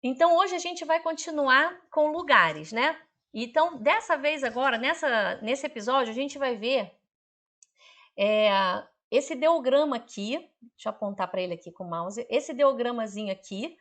Então, hoje a gente vai continuar com lugares, né? Então, dessa vez agora, nesse episódio, a gente vai ver esse ideograma aqui. Deixa eu apontar para ele aqui com o mouse. Esse ideogramazinho aqui,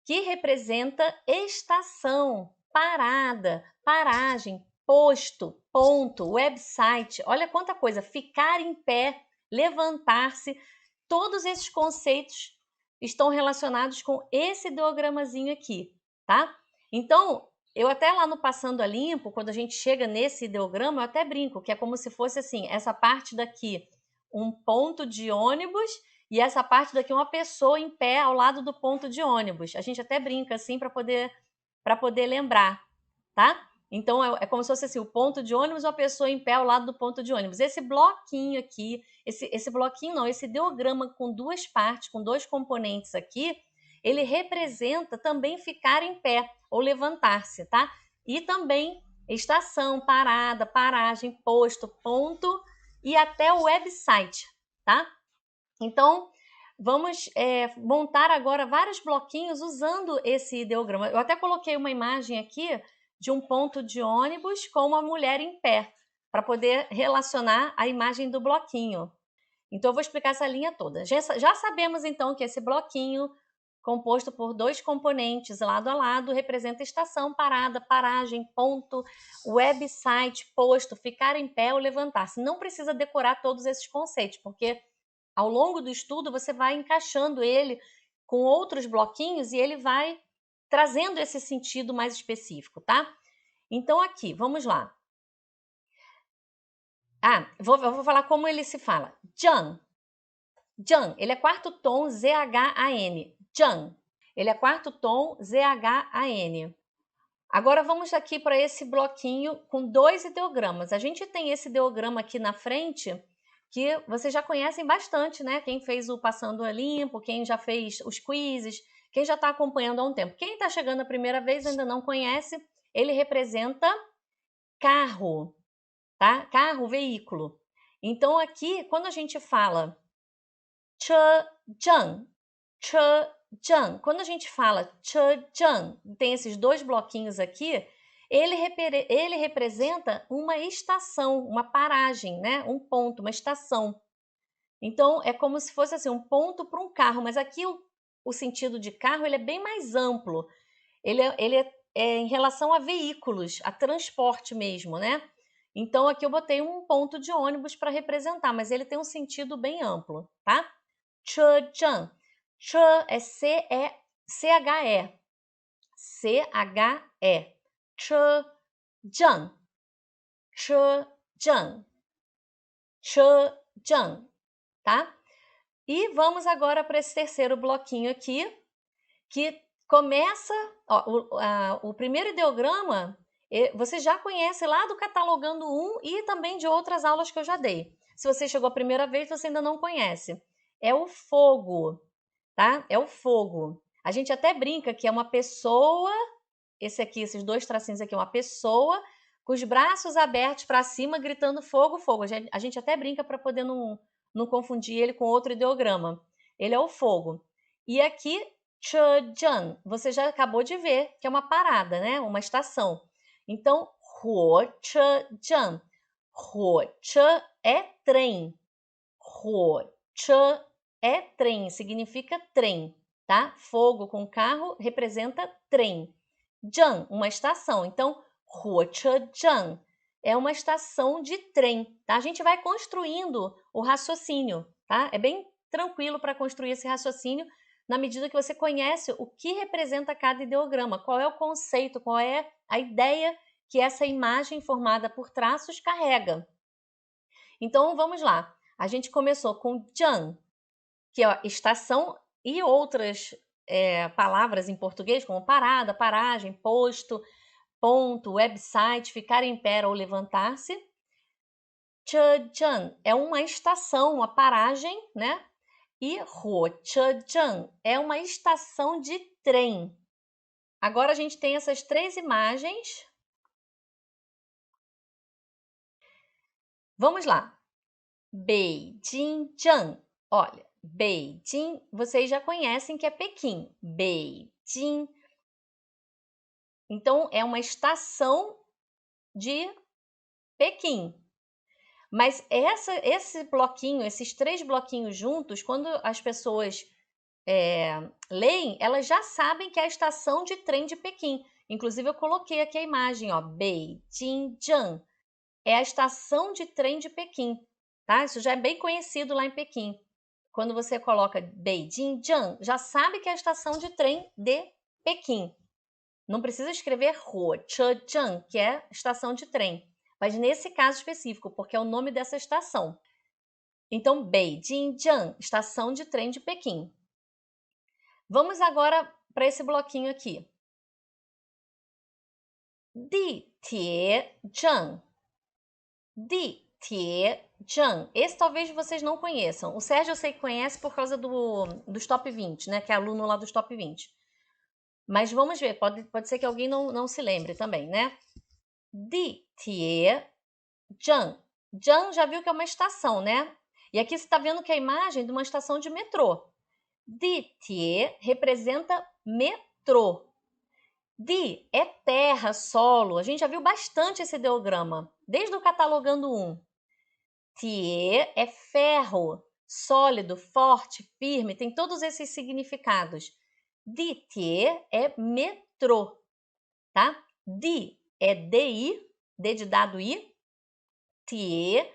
que representa estação, parada, paragem, posto, ponto, website. Olha quanta coisa. Ficar em pé, levantar-se. Todos esses conceitos estão relacionados com esse ideogramazinho aqui, tá? Então, eu até lá no Passando a Limpo, quando a gente chega nesse ideograma, eu até brinco, que é como se fosse assim, essa parte daqui, um ponto de ônibus, e essa parte daqui, uma pessoa em pé ao lado do ponto de ônibus. A gente até brinca assim para poder lembrar, tá? Então é como se fosse assim, o ponto de ônibus, uma pessoa em pé ao lado do ponto de ônibus. Esse bloquinho aqui, esse bloquinho não, esse ideograma com duas partes, com dois componentes aqui, ele representa também ficar em pé ou levantar-se, tá? E também estação, parada, paragem, posto, ponto e até o website, tá? Então, vamos montar agora vários bloquinhos usando esse ideograma. Eu até coloquei uma imagem aqui de um ponto de ônibus com uma mulher em pé, para poder relacionar a imagem do bloquinho. Então, eu vou explicar essa linha toda. Já sabemos, então, que esse bloquinho, composto por dois componentes lado a lado, representa estação, parada, paragem, ponto, website, posto, ficar em pé ou levantar-se. Não precisa decorar todos esses conceitos, porque ao longo do estudo você vai encaixando ele com outros bloquinhos e ele vai trazendo esse sentido mais específico, tá? Então aqui, vamos lá. Eu vou falar como ele se fala. Jan. Jan, ele é quarto tom Z-H-A-N. Jan. Ele é quarto tom Z-H-A-N. Agora vamos aqui para esse bloquinho com dois ideogramas. A gente tem esse ideograma aqui na frente que vocês já conhecem bastante, né? Quem fez o Passando a Limpo, quem já fez os quizzes, quem já está acompanhando há um tempo. Quem está chegando a primeira vez ainda não conhece, ele representa carro, tá? Carro, veículo. Então aqui, quando a gente fala chejang, chejang, quando a gente fala chejang, tem esses dois bloquinhos aqui, ele representa uma estação, uma paragem, né? Um ponto, uma estação. Então, é como se fosse assim, um ponto para um carro, mas aqui o sentido de carro ele é bem mais amplo. Ele é em relação a veículos, a transporte mesmo, né? Então, aqui eu botei um ponto de ônibus para representar, mas ele tem um sentido bem amplo, tá? Chejang. Che é C-H-E. C-H-E. Chejang. Chejang. Chejang. Tá? E vamos agora para esse terceiro bloquinho aqui, que começa... o primeiro ideograma, você já conhece lá do Catalogando 1 e também de outras aulas que eu já dei. Se você chegou a primeira vez, você ainda não conhece. É o fogo, tá? É o fogo. A gente até brinca que é uma pessoa, esses dois tracinhos aqui, uma pessoa com os braços abertos para cima, gritando fogo, fogo. A gente até brinca para poder não confundir ele com outro ideograma. Ele é o fogo. E aqui, Chejan, você já acabou de ver que é uma parada, né? Uma estação. Então, Huo Chejan. Huo Che é trem. Huo Che é trem, significa trem, tá? Fogo com carro representa trem. Jiang, uma estação. Então, Huochejiang é uma estação de trem, tá? A gente vai construindo o raciocínio, tá? É bem tranquilo para construir esse raciocínio na medida que você conhece o que representa cada ideograma, qual é o conceito, qual é a ideia que essa imagem formada por traços carrega. Então, vamos lá. A gente começou com Jiang, que é estação e outras palavras em português, como parada, paragem, posto, ponto, website, ficar em pé ou levantar-se. Chejang é uma estação, uma paragem, né? E Huochejang é uma estação de trem. Agora a gente tem essas três imagens. Vamos lá. Beijing-zhang. Olha, Beijing, vocês já conhecem que é Pequim. Beijing. Então, é uma estação de Pequim. Mas esse bloquinho, esses 3 bloquinhos juntos, quando as pessoas leem, elas já sabem que é a estação de trem de Pequim. Inclusive, eu coloquei aqui a imagem, ó, Beijing-Jiang. É a estação de trem de Pequim, tá? Isso já é bem conhecido lá em Pequim. Quando você coloca Beijing-Jiang, já sabe que é a estação de trem de Pequim. Não precisa escrever Huochezhang, que é estação de trem. Mas nesse caso específico, porque é o nome dessa estação. Então, Beijing-Jiang, estação de trem de Pequim. Vamos agora para esse bloquinho aqui. Ditierzheng. Ditierzheng. Esse talvez vocês não conheçam. O Sérgio eu sei que conhece por causa dos top 20, né? Que é aluno lá dos top 20. Mas vamos ver, pode ser que alguém não se lembre também, né? Ditierzheng. Zhang já viu que é uma estação, né? E aqui você está vendo que é a imagem de uma estação de metrô. Ditie representa metrô. Di é terra, solo. A gente já viu bastante esse ideograma, desde o Catalogando 1. Tie é ferro, sólido, forte, firme, tem todos esses significados. Ditie é metrô, tá? Di é DI, D de dado I. Tie,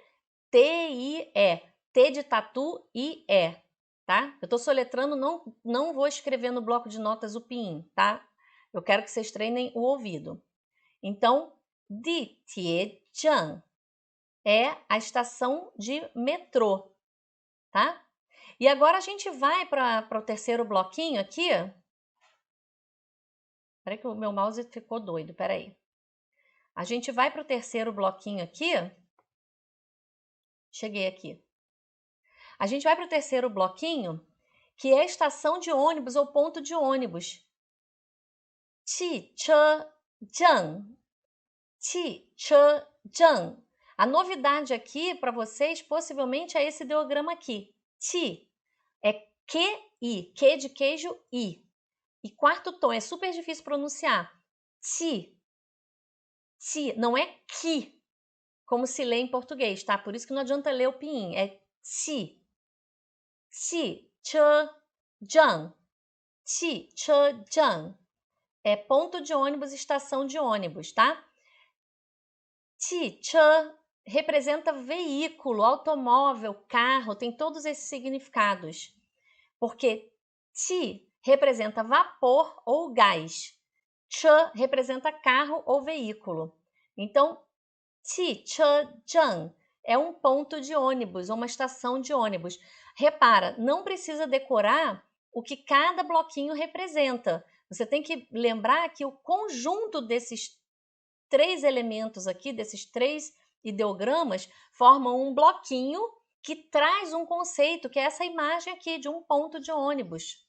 T-I-E. T de tatu, I-E, tá? Eu tô soletrando, não vou escrever no bloco de notas o pinyin, tá? Eu quero que vocês treinem o ouvido. Então, Ditiejiang é a estação de metrô, tá? E agora a gente vai para o terceiro bloquinho aqui. Peraí que o meu mouse ficou doido, peraí. A gente vai para o terceiro bloquinho aqui. Cheguei aqui. A gente vai para o terceiro bloquinho, que é a estação de ônibus ou ponto de ônibus. Qichezheng. Qichezheng. A novidade aqui para vocês possivelmente é esse ideograma aqui. Qi é QI, Q de queijo, I. E quarto tom, é super difícil pronunciar. Qi. Qi, não é Qi, como se lê em português, tá? Por isso que não adianta ler o pinyin, é Qi. Qichezheng. Qichezheng. É ponto de ônibus, estação de ônibus, tá? Qiche representa veículo, automóvel, carro, tem todos esses significados. Porque Qi representa vapor ou gás. Che representa carro ou veículo. Então, Qichezheng é um ponto de ônibus, uma estação de ônibus. Repara, não precisa decorar o que cada bloquinho representa. Você tem que lembrar que o conjunto desses 3 elementos aqui, desses 3 ideogramas, formam um bloquinho que traz um conceito, que é essa imagem aqui de um ponto de ônibus,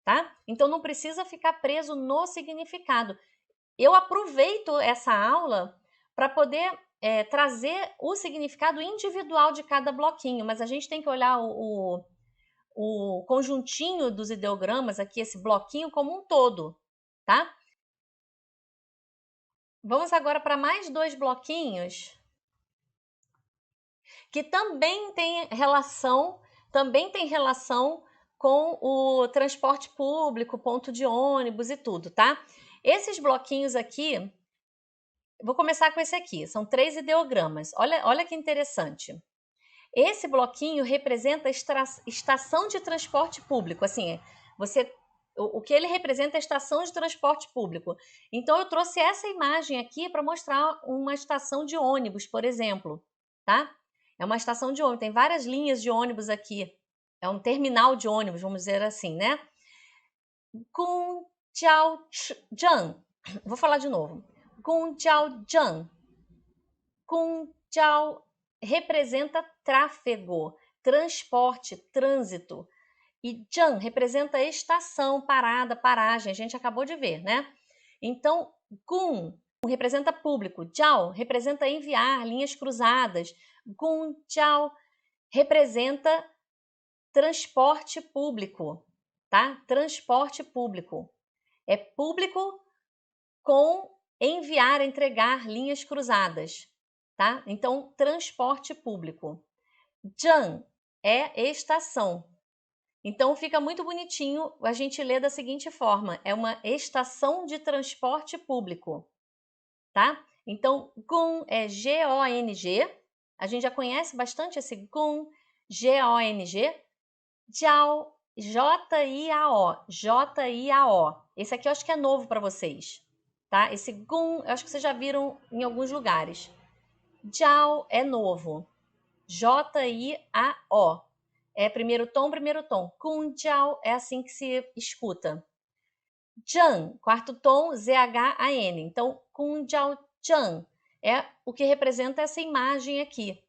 tá? Então não precisa ficar preso no significado. Eu aproveito essa aula para poder trazer o significado individual de cada bloquinho, mas a gente tem que olhar o conjuntinho dos ideogramas aqui, esse bloquinho como um todo, tá? Vamos agora para mais 2 bloquinhos que também tem relação com o transporte público, ponto de ônibus e tudo, tá? Esses bloquinhos aqui, vou começar com esse aqui, são 3 ideogramas. Olha que interessante. Esse bloquinho representa a estação de transporte público, assim, o que ele representa é a estação de transporte público. Então, eu trouxe essa imagem aqui para mostrar uma estação de ônibus, por exemplo, tá? É uma estação de ônibus, tem várias linhas de ônibus aqui. É um terminal de ônibus, vamos dizer assim, né? Gongjiaozheng. Vou falar de novo. Gongjiaozheng. Gongjiao representa tráfego, transporte, trânsito. E Zhang representa estação, parada, paragem. A gente acabou de ver, né? Então, Gun representa público. Jiao representa enviar, linhas cruzadas. Gun Jiao representa transporte público, tá? Transporte público. É público com enviar, entregar, linhas cruzadas, tá? Então, transporte público. Jan é estação. Então, fica muito bonitinho a gente ler da seguinte forma: é uma estação de transporte público, tá? Então, gung é G-O-N-G. A gente já conhece bastante esse gung, G-O-N-G. Jiao, J-I-A-O, J-I-A-O. Esse aqui eu acho que é novo para vocês, tá? Esse gung, eu acho que vocês já viram em alguns lugares. Jiao é novo. J-I-A-O. É primeiro tom, primeiro tom. Gung Jiao é assim que se escuta. Zhang, quarto tom, Z-H-A-N. Então, Gung Jiao Zhang é o que representa essa imagem aqui,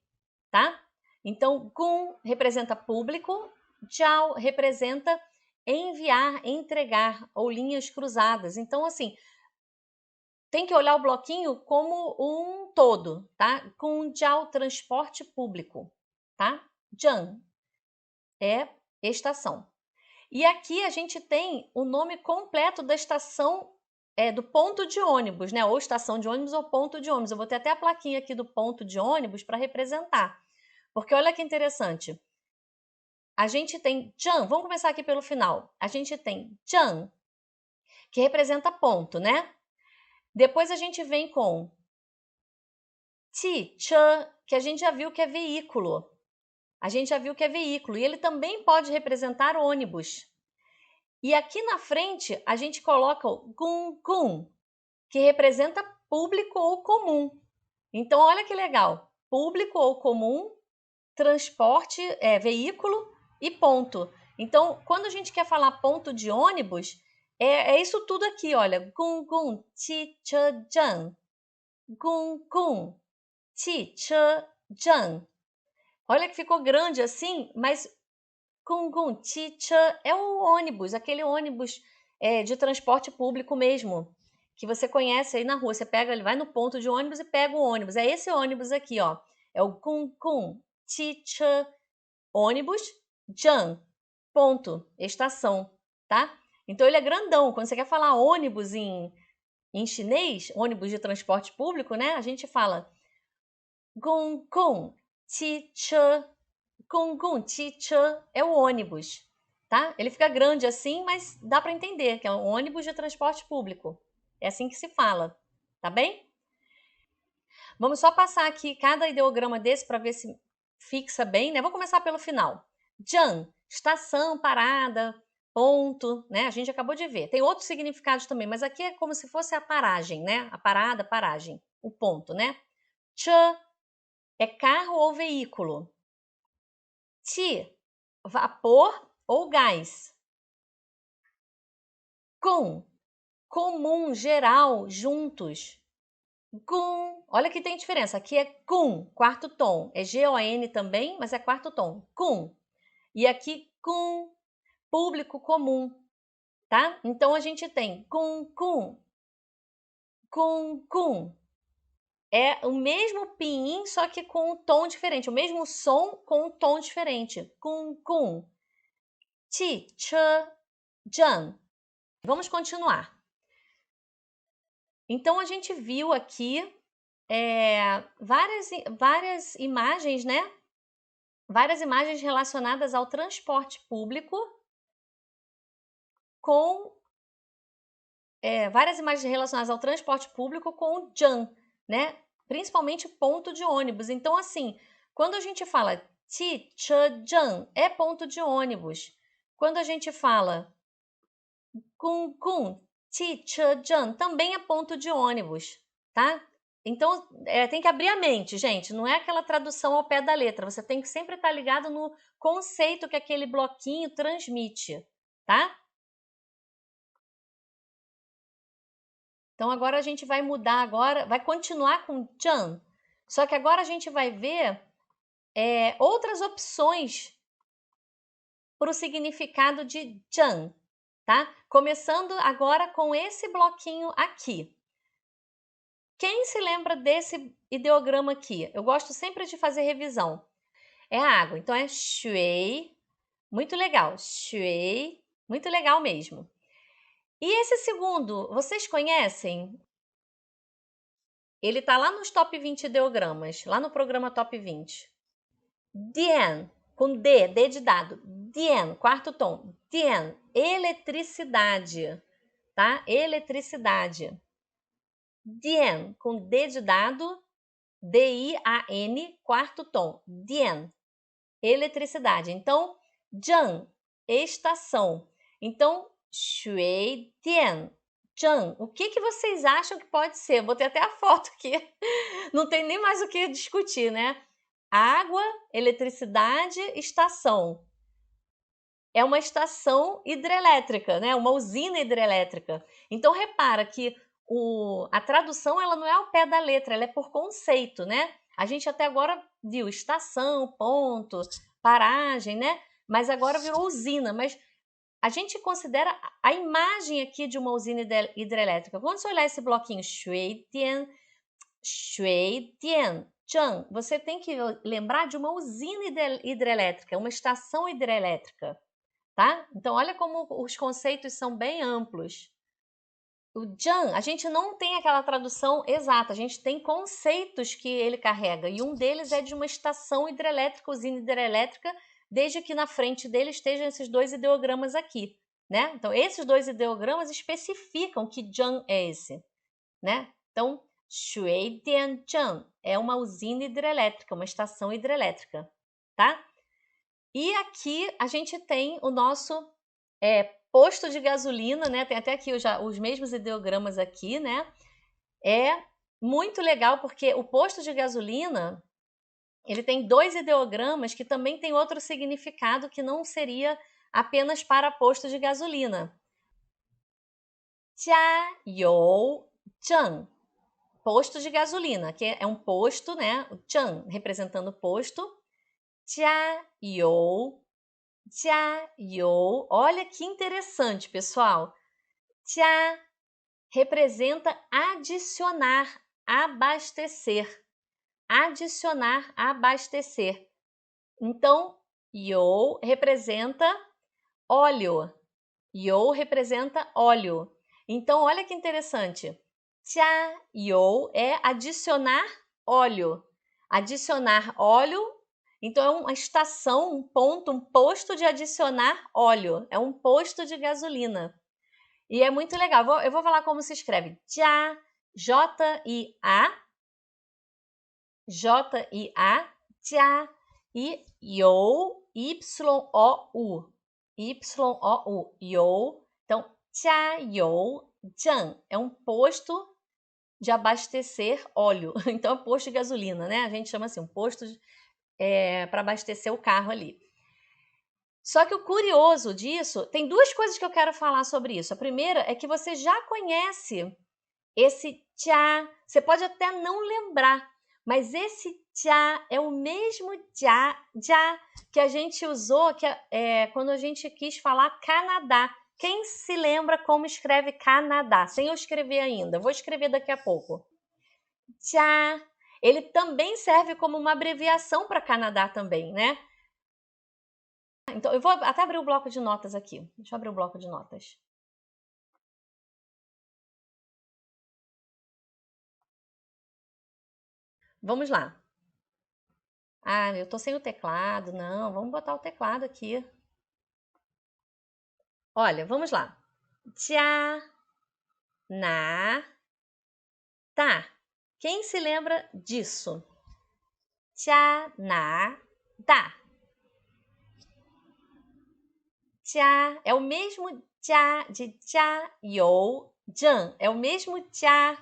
tá? Então, Gung representa público, Jiao representa enviar, entregar ou linhas cruzadas. Então, assim, tem que olhar o bloquinho como um todo, tá? Gung Jiao, transporte público, tá? Zhang é estação. E aqui a gente tem o nome completo da estação, do ponto de ônibus, né? Ou estação de ônibus ou ponto de ônibus. Eu vou ter até a plaquinha aqui do ponto de ônibus para representar. Porque olha que interessante. A gente tem Zhang, vamos começar aqui pelo final. A gente tem Zhang, que representa ponto, né? Depois a gente vem com Qi, Che, que a gente já viu que é veículo. A gente já viu que é veículo. E ele também pode representar ônibus. E aqui na frente a gente coloca o Gung Gung, que representa público ou comum. Então, olha que legal. Público ou comum, transporte, veículo e ponto. Então, quando a gente quer falar ponto de ônibus, é isso tudo aqui, olha. Gung Gung Qi Che Zhang. Gung Gung Qi Che Zhang. Olha que ficou grande assim, mas Gung Gung Qi Che é o ônibus, aquele ônibus de transporte público mesmo, que você conhece aí na rua. Você pega, ele vai no ponto de ônibus e pega o ônibus. É esse ônibus aqui, ó. É o Gung Gung Qi Che ônibus, Zhang, ponto, estação, tá? Então ele é grandão. Quando você quer falar ônibus em chinês, ônibus de transporte público, né? A gente fala Gung Gung Qi Che. Gung Gung Qi Che é o ônibus, tá? Ele fica grande assim, mas dá para entender que é um ônibus de transporte público. É assim que se fala, tá bem? Vamos só passar aqui cada ideograma desse para ver se fixa bem, né? Vou começar pelo final. Zhang, estação, parada, ponto, né? A gente acabou de ver. Tem outros significados também, mas aqui é como se fosse a paragem, né? A parada, paragem, o ponto, né? Che é carro ou veículo. Ti, vapor ou gás. Com, comum, geral, juntos. Gun, olha que tem diferença. Aqui é cum, quarto tom. É G-O-N também, mas é quarto tom. Cum. E aqui cum, público comum, tá? Então a gente tem cum, cum, cum, cum. É o mesmo pinyin, só que com um tom diferente. O mesmo som com um tom diferente. Cum, cum. Ti, che, jan. Vamos continuar. Então a gente viu aqui várias imagens, né? Várias imagens relacionadas ao transporte público com várias imagens relacionadas ao transporte público com o Jan, né? Principalmente ponto de ônibus. Então, assim, quando a gente fala Ti, Che, Jan, é ponto de ônibus. Quando a gente fala Gung Gung, Ti, Che, Jan, também é ponto de ônibus, tá? Então, tem que abrir a mente, gente. Não é aquela tradução ao pé da letra. Você tem que sempre estar ligado no conceito que aquele bloquinho transmite, tá? Então, agora a gente vai mudar agora, vai continuar com Jan. Só que agora a gente vai ver outras opções para o significado de Jan, tá? Começando agora com esse bloquinho aqui. Quem se lembra desse ideograma aqui? Eu gosto sempre de fazer revisão. É a água, então é shui. Muito legal, shui. Muito legal mesmo. E esse segundo, vocês conhecem? Ele está lá nos top 20 ideogramas, lá no programa top 20. Dien, com D de dado. Dien, quarto tom. Dien, eletricidade, tá? Eletricidade. Dien, com D de dado, D-I-A-N, quarto tom. Dien, eletricidade. Então, Zhang, estação. Então, Shui Dian, Zhang. O que vocês acham que pode ser? Botei até a foto aqui. Não tem nem mais o que discutir, né? Água, eletricidade, estação. É uma estação hidrelétrica, né? Uma usina hidrelétrica. Então, repara que a tradução ela não é ao pé da letra, ela é por conceito, né? A gente até agora viu estação, ponto, paragem, né? Mas agora virou usina. Mas a gente considera a imagem aqui de uma usina hidrelétrica. Quando você olhar esse bloquinho, Shui Dian, Zhang, você tem que lembrar de uma usina hidrelétrica, uma estação hidrelétrica, tá? Então, olha como os conceitos são bem amplos. O Zhang, a gente não tem aquela tradução exata, a gente tem conceitos que ele carrega, e um deles é de uma estação hidrelétrica, usina hidrelétrica, desde que na frente dele estejam esses dois ideogramas aqui, né? Então, esses dois ideogramas especificam que Zhang é esse, né? Então, Shuidianzhang é uma usina hidrelétrica, uma estação hidrelétrica, tá? E aqui a gente tem o nosso posto de gasolina, né? Tem até aqui os mesmos ideogramas aqui, né? É muito legal porque o posto de gasolina ele tem dois ideogramas que também tem outro significado que não seria apenas para posto de gasolina. Jiayou-zhang, posto de gasolina, que é um posto, né? O zhang representando posto. Jiayou, jiayou. Olha que interessante, pessoal. Jia representa adicionar, abastecer. Adicionar, abastecer. Então, you representa óleo. You representa óleo. Então, olha que interessante. Jia you é adicionar óleo. Adicionar óleo. Então, é uma estação, um ponto, um posto de adicionar óleo. É um posto de gasolina. E é muito legal. Eu vou falar como se escreve. Jia, J-I-A, J-I-A, Jia, e You, Y-O-U. Y-O-U, You. Então, Jiayou-zhang é um posto de abastecer óleo. Então, é posto de gasolina, né? A gente chama assim, um posto para abastecer o carro ali. Só que o curioso disso, tem duas coisas que eu quero falar sobre isso. A primeira é que você já conhece esse tchá, você pode até não lembrar, mas esse tchá é o mesmo tchá que a gente usou quando a gente quis falar Canadá. Quem se lembra como escreve Canadá? Sem eu escrever ainda, vou escrever daqui a pouco. Tchá, ele também serve como uma abreviação para Canadá também, né? Então, eu vou até abrir o bloco de notas aqui. Deixa eu abrir o bloco de notas. Vamos lá. Ah, eu tô sem o teclado. Não, vamos botar o teclado aqui. Olha, vamos lá. Tia, na, tá. Quem se lembra disso? Tia, na, tá. Tia é o mesmo tia de tia, you, jan. É o mesmo tia,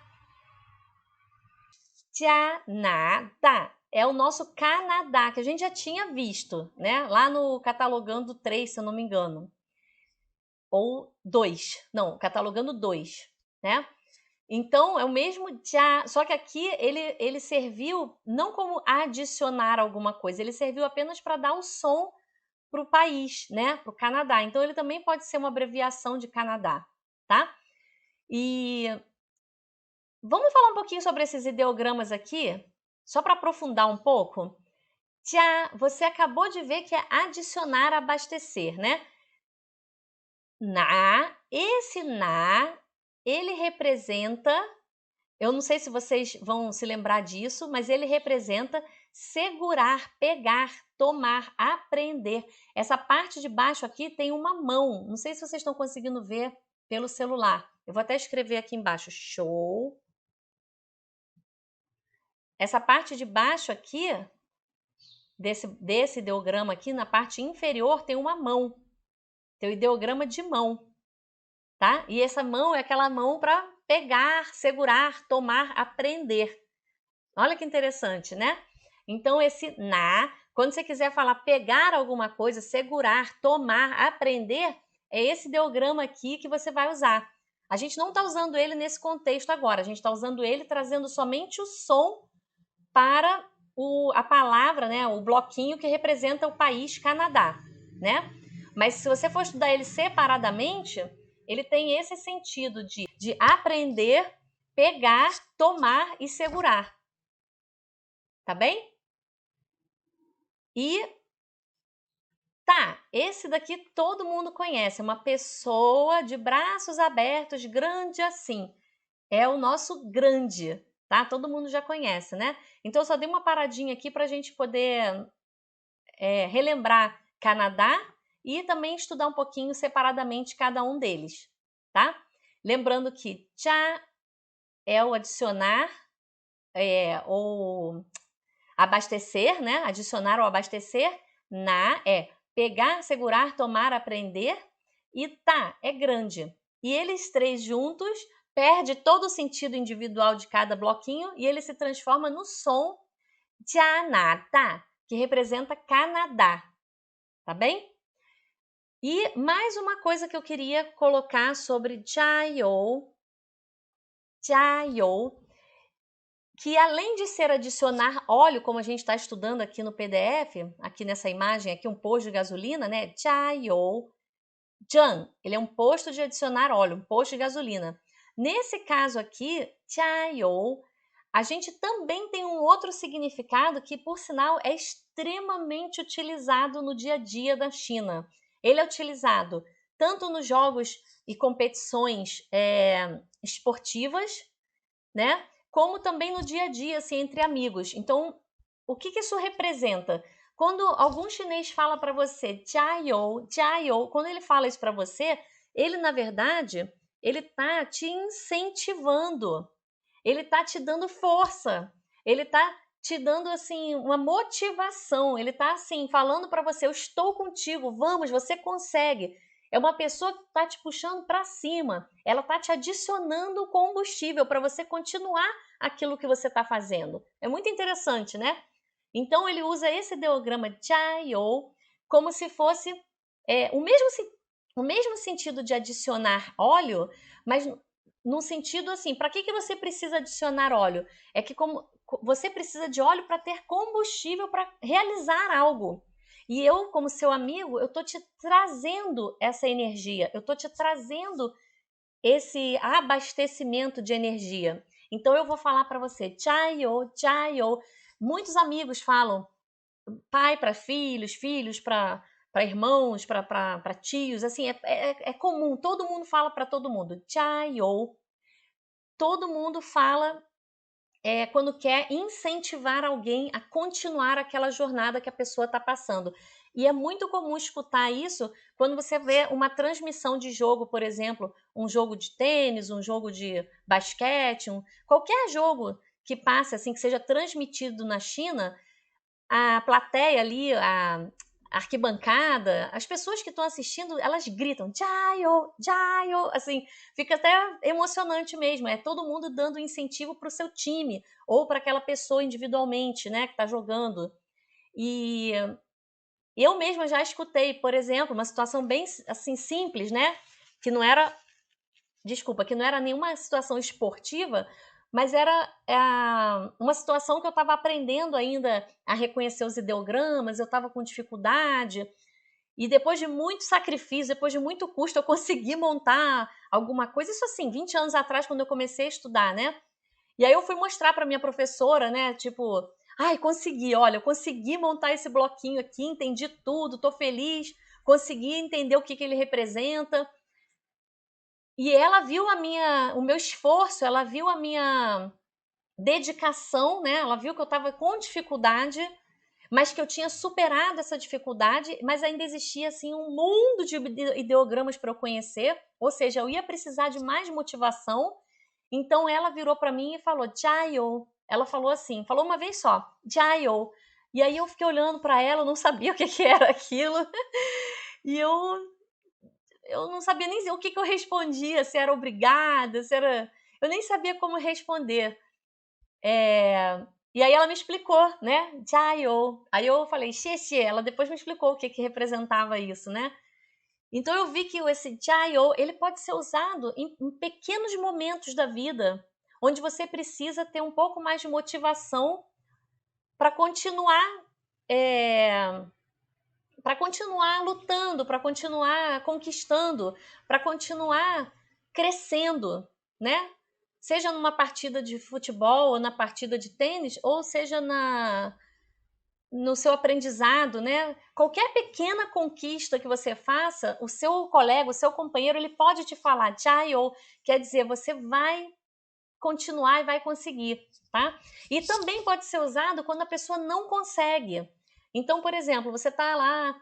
Canadá. É o nosso Canadá, que a gente já tinha visto, né? Lá no Catalogando 3, se eu não me engano. Ou 2. Não, Catalogando 2, né? Então, é o mesmo já, só que aqui ele serviu não como adicionar alguma coisa, ele serviu apenas para dar o som para o país, né? Para o Canadá. Então, ele também pode ser uma abreviação de Canadá, tá? E vamos falar um pouquinho sobre esses ideogramas aqui, só para aprofundar um pouco. Tia, você acabou de ver que é adicionar, abastecer, né? Na Esse na, ele representa, eu não sei se vocês vão se lembrar disso, mas ele representa segurar, pegar, tomar, aprender. Essa parte de baixo aqui tem uma mão. Não sei se vocês estão conseguindo ver pelo celular. Eu vou até escrever aqui embaixo. Show. Essa parte de baixo aqui, desse ideograma aqui, na parte inferior tem uma mão. Tem o ideograma de mão, tá? E essa mão é aquela mão para pegar, segurar, tomar, aprender. Olha que interessante, né? Então, esse na, quando você quiser falar pegar alguma coisa, segurar, tomar, aprender, é esse ideograma aqui que você vai usar. A gente não está usando ele nesse contexto agora, a gente está usando ele trazendo somente o som para a palavra, né, o bloquinho que representa o país Canadá, né? Mas se você for estudar ele separadamente, ele tem esse sentido de aprender, pegar, tomar e segurar. Tá bem? E tá, esse daqui todo mundo conhece, uma pessoa de braços abertos, grande assim. É o nosso grande, tá? Todo mundo já conhece, né? Então eu só dei uma paradinha aqui para a gente poder relembrar Canadá e também estudar um pouquinho separadamente cada um deles, tá? Lembrando que tchá é o adicionar, ou abastecer, né? Adicionar ou abastecer. Na é pegar, segurar, tomar, aprender. E tá é grande. E eles três juntos perde todo o sentido individual de cada bloquinho e ele se transforma no som Janata, que representa Canadá. Tá bem? E mais uma coisa que eu queria colocar sobre Jayo, que além de ser adicionar óleo, como a gente está estudando aqui no PDF, aqui nessa imagem, aqui um posto de gasolina, né? Jayo, Jan, ele é um posto de adicionar óleo, um posto de gasolina. Nesse caso aqui, Jayo, a gente também tem um outro significado que, por sinal, é extremamente utilizado no dia a dia da China. Ele é utilizado tanto nos jogos e competições esportivas, né? Como também no dia a dia, assim, entre amigos. Então, o que isso representa? Quando algum chinês fala para você, jiao, jiao, quando ele fala isso para você, ele, na verdade, ele tá te incentivando, ele tá te dando força, ele tá te dando, assim, uma motivação, ele tá, assim, falando para você, eu estou contigo, vamos, você consegue. É uma pessoa que está te puxando para cima, ela está te adicionando combustível para você continuar aquilo que você está fazendo. É muito interessante, né? Então ele usa esse ideograma Jayo como se fosse o mesmo sentido de adicionar óleo, mas no sentido assim, para que você precisa adicionar óleo? É que como você precisa de óleo para ter combustível para realizar algo. E eu, como seu amigo, eu tô te trazendo essa energia, eu tô te trazendo esse abastecimento de energia. Então eu vou falar para você, Chayo, Chayo. Muitos amigos falam pai para filhos, filhos para irmãos, para tios, assim, é comum, todo mundo fala para todo mundo, Chayo. Todo mundo fala quando quer incentivar alguém a continuar aquela jornada que a pessoa está passando. E é muito comum escutar isso quando você vê uma transmissão de jogo, por exemplo, um jogo de tênis, um jogo de basquete, qualquer jogo que passe assim, que seja transmitido na China, a plateia ali, a arquibancada, as pessoas que estão assistindo, elas gritam Jayo, Jayo, assim, fica até emocionante mesmo, é todo mundo dando incentivo para o seu time ou para aquela pessoa individualmente, né, que está jogando. E eu mesma já escutei, por exemplo, uma situação bem assim simples, né, que não era, desculpa, que não era nenhuma situação esportiva, mas era uma situação que eu estava aprendendo ainda a reconhecer os ideogramas, eu estava com dificuldade, e depois de muito sacrifício, depois de muito custo, eu consegui montar alguma coisa, isso assim, 20 anos atrás, quando eu comecei a estudar, né? E aí eu fui mostrar para minha professora, né, tipo, ai, consegui, olha, eu consegui montar esse bloquinho aqui, entendi tudo, tô feliz, consegui entender o que ele representa. E ela viu o meu esforço, ela viu a minha dedicação, né? Ela viu que eu estava com dificuldade, mas que eu tinha superado essa dificuldade, mas ainda existia assim um mundo de ideogramas para eu conhecer, ou seja, eu ia precisar de mais motivação. Então ela virou para mim e falou: "Jayo". Ela falou assim, falou uma vez só, "Jayo". E aí eu fiquei olhando para ela, eu não sabia o que que era aquilo. E eu não sabia nem o que que eu respondia, se era obrigada, se era, eu nem sabia como responder. E aí ela me explicou, né? Jayo. Aí eu falei, xie. Ela depois me explicou o que que representava isso, né? Então eu vi que esse Jayo, ele pode ser usado em pequenos momentos da vida, onde você precisa ter um pouco mais de motivação para continuar, é, para continuar lutando, para continuar conquistando, para continuar crescendo, né? Seja numa partida de futebol, ou na partida de tênis, ou seja no seu aprendizado, né? Qualquer pequena conquista que você faça, o seu colega, o seu companheiro, ele pode te falar, Chayo, quer dizer, você vai continuar e vai conseguir, tá? E também pode ser usado quando a pessoa não consegue. Então, por exemplo, você tá lá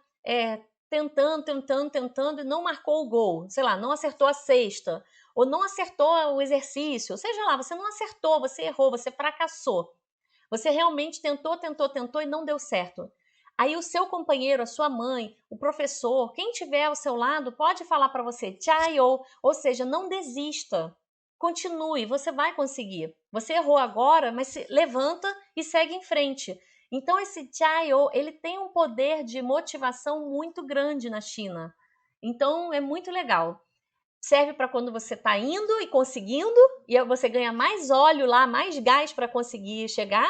tentando e não marcou o gol, sei lá, não acertou a cesta, ou não acertou o exercício, seja lá, você não acertou, você errou, você fracassou. Você realmente tentou e não deu certo. Aí o seu companheiro, a sua mãe, o professor, quem tiver ao seu lado, pode falar para você, Chayo, ou seja, não desista. Continue, você vai conseguir. Você errou agora, mas se levanta e segue em frente. Então esse Chayo, ele tem um poder de motivação muito grande na China. Então é muito legal. Serve para quando você está indo e conseguindo, e você ganha mais óleo lá, mais gás para conseguir chegar,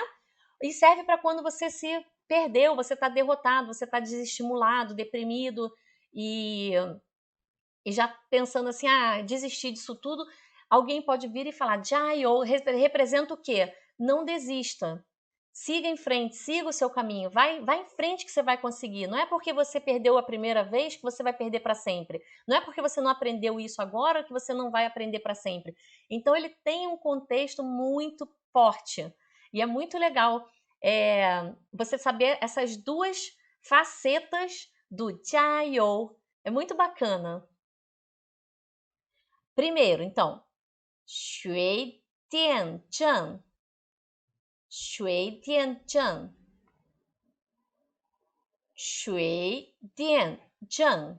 e serve para quando você se perdeu, você está derrotado, você está desestimulado, deprimido e, e já pensando assim, desistir disso tudo. Alguém pode vir e falar, Jayo, representa o quê? Não desista. Siga em frente, siga o seu caminho, vai em frente que você vai conseguir. Não é porque você perdeu a primeira vez que você vai perder para sempre. Não é porque você não aprendeu isso agora que você não vai aprender para sempre. Então ele tem um contexto muito forte e é muito legal você saber essas duas facetas do Jiao. É muito bacana. Primeiro, então, 学电证，学电证。水电证，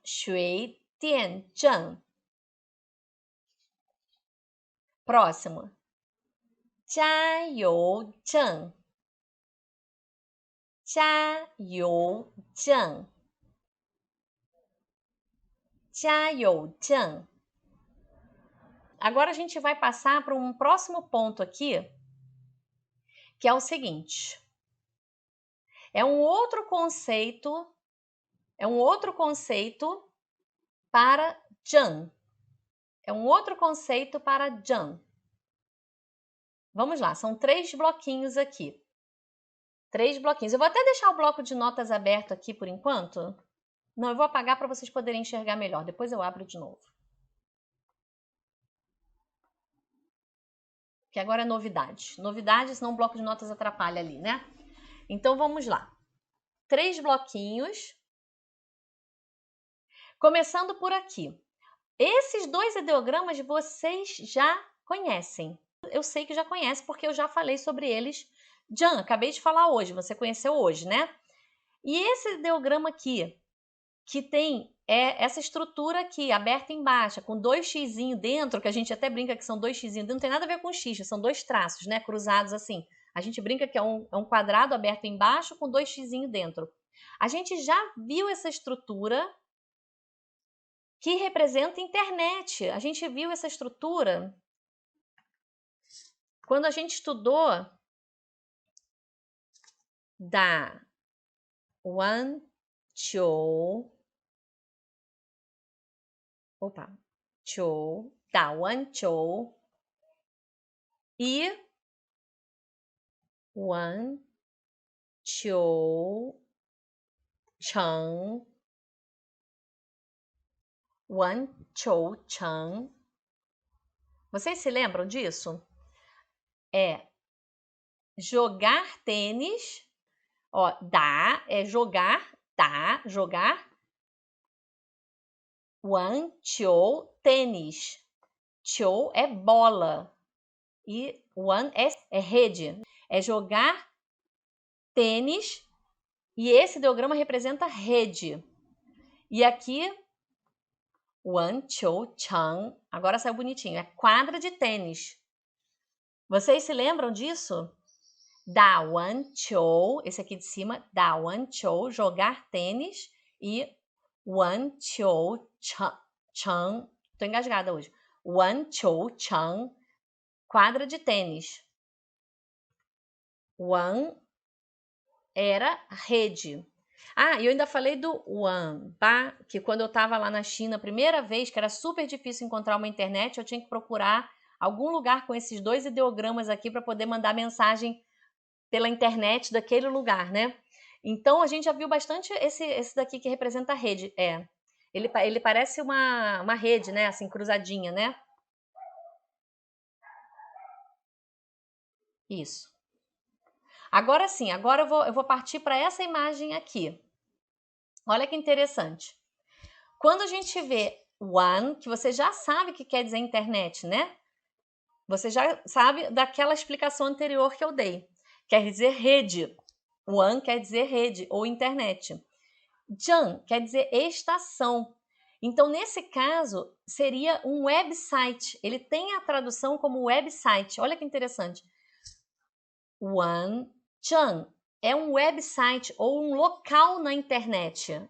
水电证。Próximo. 加油证，加油证，加油证。Agora a gente vai passar para um próximo ponto aqui, que é o seguinte. É um outro conceito, para Jan. É um outro conceito para Jan. Vamos lá, são 3 bloquinhos aqui. 3 bloquinhos. Eu vou até deixar o bloco de notas aberto aqui por enquanto. Não, eu vou apagar para vocês poderem enxergar melhor. Depois eu abro de novo. Que agora é novidade. Novidade, senão o bloco de notas atrapalha ali, né? Então vamos lá. 3 bloquinhos. Começando por aqui. Esses 2 ideogramas vocês já conhecem. Eu sei que já conhecem porque eu já falei sobre eles. Jan, acabei de falar hoje, você conheceu hoje, né? E esse ideograma aqui, que tem essa estrutura aqui, aberta embaixo, com 2 xizinho dentro, que a gente até brinca que são 2 xizinho dentro, não tem nada a ver com x, são 2 traços, né, cruzados assim. A gente brinca que é um quadrado aberto embaixo com 2 xizinho dentro. A gente já viu essa estrutura que representa internet. A gente viu essa estrutura quando a gente estudou da One Chou, Chou, da One Chou e One Chou Cheng 원, 초, 청. Vocês se lembram disso? É jogar tênis. Ó, dá é jogar, tá, jogar. 원, 초, tênis. 초 é bola. E 원 é rede. É jogar tênis. E esse ideograma representa rede. E aqui, 원, 초, 청. Agora saiu bonitinho. É quadra de tênis. Vocês se lembram disso? Da 원, 초. Esse aqui de cima. Da 원, 초. Jogar tênis. E 원, 초, 청. Tô engasgada hoje. 원, 초, 청. Quadra de tênis. 원 era rede. Ah, e eu ainda falei do Wan, tá? Que quando eu estava lá na China, a primeira vez, que era super difícil encontrar uma internet, eu tinha que procurar algum lugar com esses dois ideogramas aqui para poder mandar mensagem pela internet daquele lugar, né? Então a gente já viu bastante esse daqui que representa a rede. Ele parece uma rede, né? Assim, cruzadinha, né? Isso. Agora sim, agora eu vou partir para essa imagem aqui. Olha que interessante. Quando a gente vê one, que você já sabe que quer dizer internet, né? Você já sabe daquela explicação anterior que eu dei. Quer dizer rede. One quer dizer rede ou internet. Jan quer dizer estação. Então, nesse caso, seria um website. Ele tem a tradução como website. Olha que interessante. Jan é um website ou um local na internet.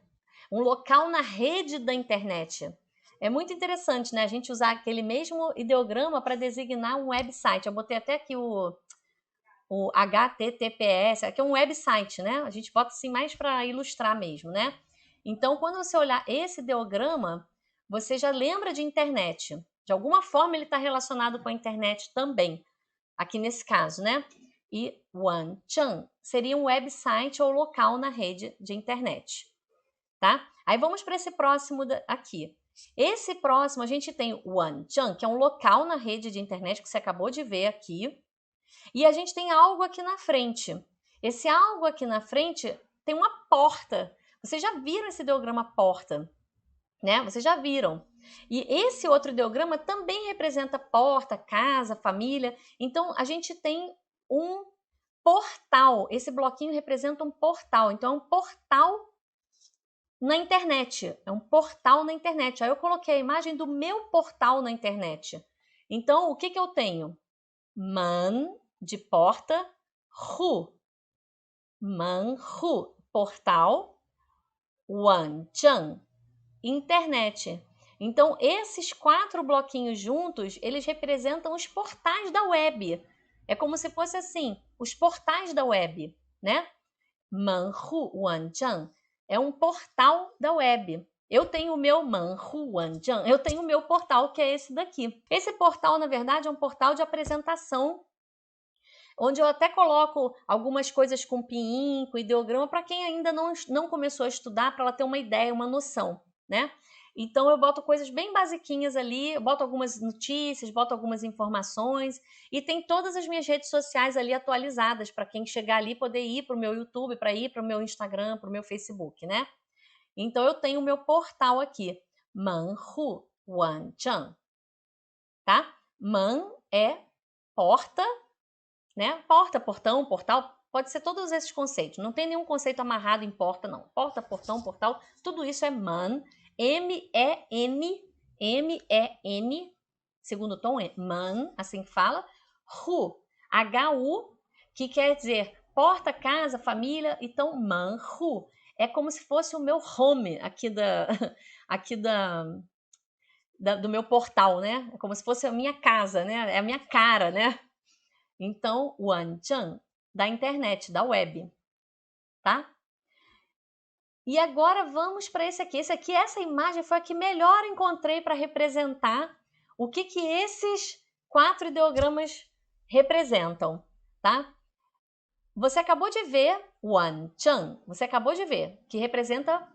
Um local na rede da internet. É muito interessante, né? A gente usar aquele mesmo ideograma para designar um website. Eu botei até aqui o HTTPS, aqui é um website, né? A gente bota assim mais para ilustrar mesmo, né? Então, quando você olhar esse ideograma, você já lembra de internet. De alguma forma, ele está relacionado com a internet também, aqui nesse caso, né? E Wancheng seria um website ou local na rede de internet, tá? Aí vamos para esse próximo aqui. Esse próximo a gente tem o Wancheng, que é um local na rede de internet que você acabou de ver aqui. E a gente tem algo aqui na frente. Esse algo aqui na frente tem uma porta. Vocês já viram esse ideograma porta, né? Vocês já viram. E esse outro ideograma também representa porta, casa, família. Então, a gente tem um portal. Esse bloquinho representa um portal. Então, é um portal na internet. É um portal na internet. Aí eu coloquei a imagem do meu portal na internet. Então, o que eu tenho? Man, de porta, hu. Man, hu, portal. Wancheng, internet. Então, esses 4 bloquinhos juntos, eles representam os portais da web. É como se fosse assim, os portais da web, né? Manhu Wancheng é um portal da web. Eu tenho o meu Manhu Wancheng, eu tenho o meu portal, que é esse daqui. Esse portal, na verdade, é um portal de apresentação, onde eu até coloco algumas coisas com pinyin, com ideograma, para quem ainda não começou a estudar, para ela ter uma ideia, uma noção, né? Então eu boto coisas bem basiquinhas ali, eu boto algumas notícias, boto algumas informações e tem todas as minhas redes sociais ali atualizadas para quem chegar ali poder ir para o meu YouTube, para ir para o meu Instagram, para o meu Facebook, né? Então eu tenho o meu portal aqui, Manhu Wancheng, tá? Man é porta, né? Porta, portão, portal, pode ser todos esses conceitos. Não tem nenhum conceito amarrado em porta, não. Porta, portão, portal, tudo isso é man. M-E-N, M-E-N, segundo tom é man, assim que fala. Hu, H-U, que quer dizer porta, casa, família. Então, man, hu. É como se fosse o meu home aqui do meu portal, né? É como se fosse a minha casa, né? É a minha cara, né? Então, Wancheng, da internet, da web, tá? E agora vamos para esse aqui. Essa imagem foi a que melhor encontrei para representar o que esses 4 ideogramas representam, tá? Você acabou de ver Wancheng, você acabou de ver, que representa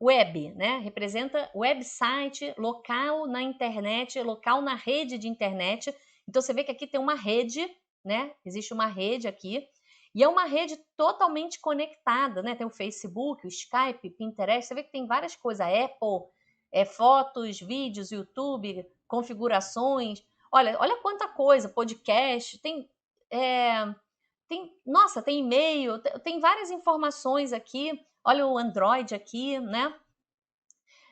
web, né? Representa website, local na internet, local na rede de internet. Então você vê que aqui tem uma rede, né? Existe uma rede aqui. E é uma rede totalmente conectada, né? Tem o Facebook, o Skype, Pinterest. Você vê que tem várias coisas. A Apple, fotos, vídeos, YouTube, configurações. Olha quanta coisa, podcast, nossa, tem e-mail, tem várias informações aqui. Olha o Android aqui, né?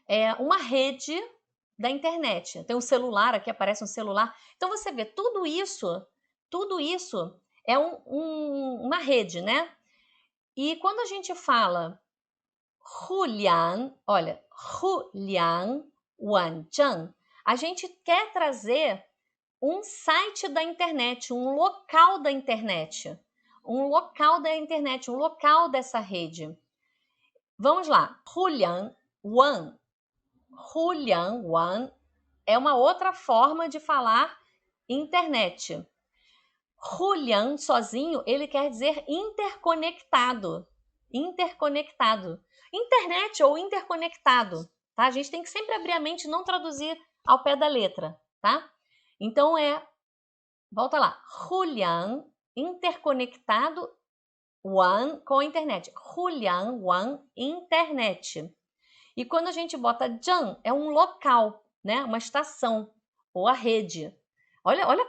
É uma rede da internet. Tem um celular aqui, aparece um celular. Então você vê tudo isso é uma rede, né? E quando a gente fala Huliang, olha, Huliang Wanzheng, a gente quer trazer um site da internet, um local da internet, um local dessa rede. Vamos lá, Huliang Wan. Huliang Wan é uma outra forma de falar internet. Huliang sozinho, ele quer dizer interconectado. Interconectado. Internet ou interconectado, tá? A gente tem que sempre abrir a mente e não traduzir ao pé da letra, tá? Então volta lá. Huliang, interconectado, Wan com a internet. Huliang Wan, internet. E quando a gente bota Zhang, é um local, né? Uma estação ou a rede. Olha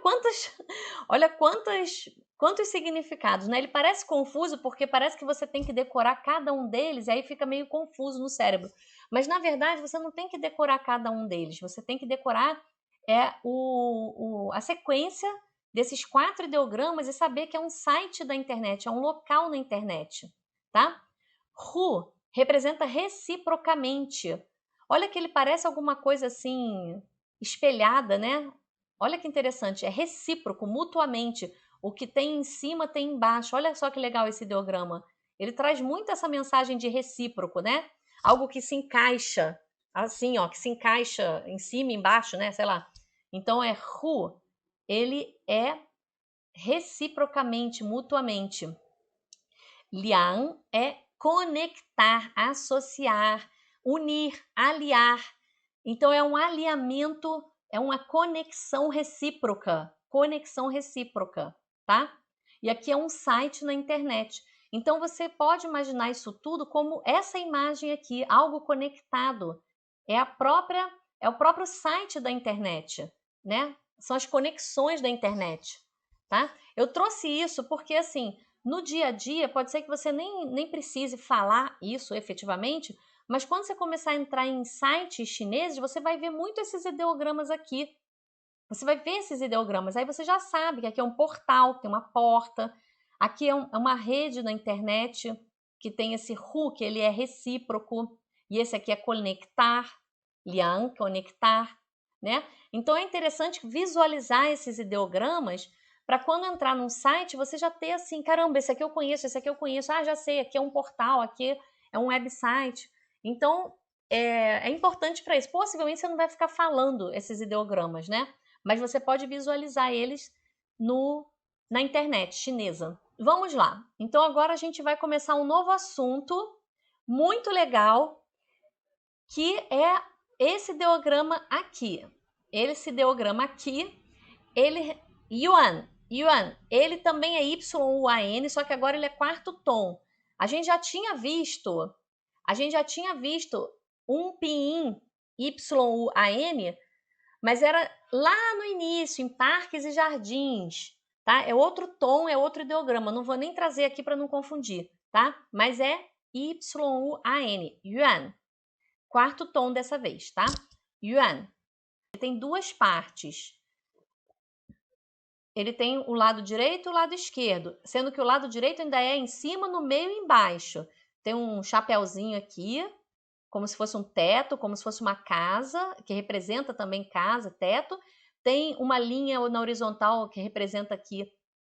quantos significados, né? Ele parece confuso porque parece que você tem que decorar cada um deles e aí fica meio confuso no cérebro. Mas na verdade você não tem que decorar cada um deles. Você tem que decorar a sequência desses 4 ideogramas e saber que é um site da internet, é um local na internet, tá? Ru representa reciprocamente. Olha que ele parece alguma coisa assim espelhada, né? Olha que interessante, é recíproco, mutuamente. O que tem em cima tem embaixo. Olha só que legal esse ideograma. Ele traz muito essa mensagem de recíproco, né? Algo que se encaixa, assim, ó, que se encaixa em cima, embaixo, né? Sei lá. Então é ru. Ele é reciprocamente, mutuamente. Liang é conectar, associar, unir, aliar. Então é um alinhamento, é uma conexão recíproca, tá? E aqui é um site na internet. Então você pode imaginar isso tudo como essa imagem aqui, algo conectado. É o próprio site da internet, né? São as conexões da internet, tá? Eu trouxe isso porque assim, no dia a dia, pode ser que você nem precise falar isso efetivamente, mas quando você começar a entrar em sites chineses, você vai ver muito esses ideogramas aqui. Você vai ver esses ideogramas, aí você já sabe que aqui é um portal, tem uma porta, aqui é uma rede na internet que tem esse hu, que ele é recíproco, e esse aqui é conectar, liang, conectar, né? Então é interessante visualizar esses ideogramas para quando entrar num site, você já ter assim, caramba, esse aqui eu conheço, já sei, aqui é um portal, aqui é um website. Então, é importante para isso. Possivelmente você não vai ficar falando esses ideogramas, né? Mas você pode visualizar eles na internet chinesa. Vamos lá. Então, agora a gente vai começar um novo assunto muito legal, que é esse ideograma aqui. Esse ideograma aqui, ele Yuan, ele também é Y-U-A-N, só que agora ele é quarto tom. A gente já tinha visto um pinyin Y-U-A-N, mas era lá no início, em parques e jardins, tá? É outro tom, é outro ideograma. Não vou nem trazer aqui para não confundir, tá? Mas é Y-U-A-N, Yuan. Quarto tom dessa vez, tá? Yuan. Ele tem 2 partes. Ele tem o lado direito e o lado esquerdo, sendo que o lado direito ainda é em cima, no meio e embaixo. Tem um chapéuzinho aqui, como se fosse um teto, como se fosse uma casa, que representa também casa, teto. Tem uma linha na horizontal que representa aqui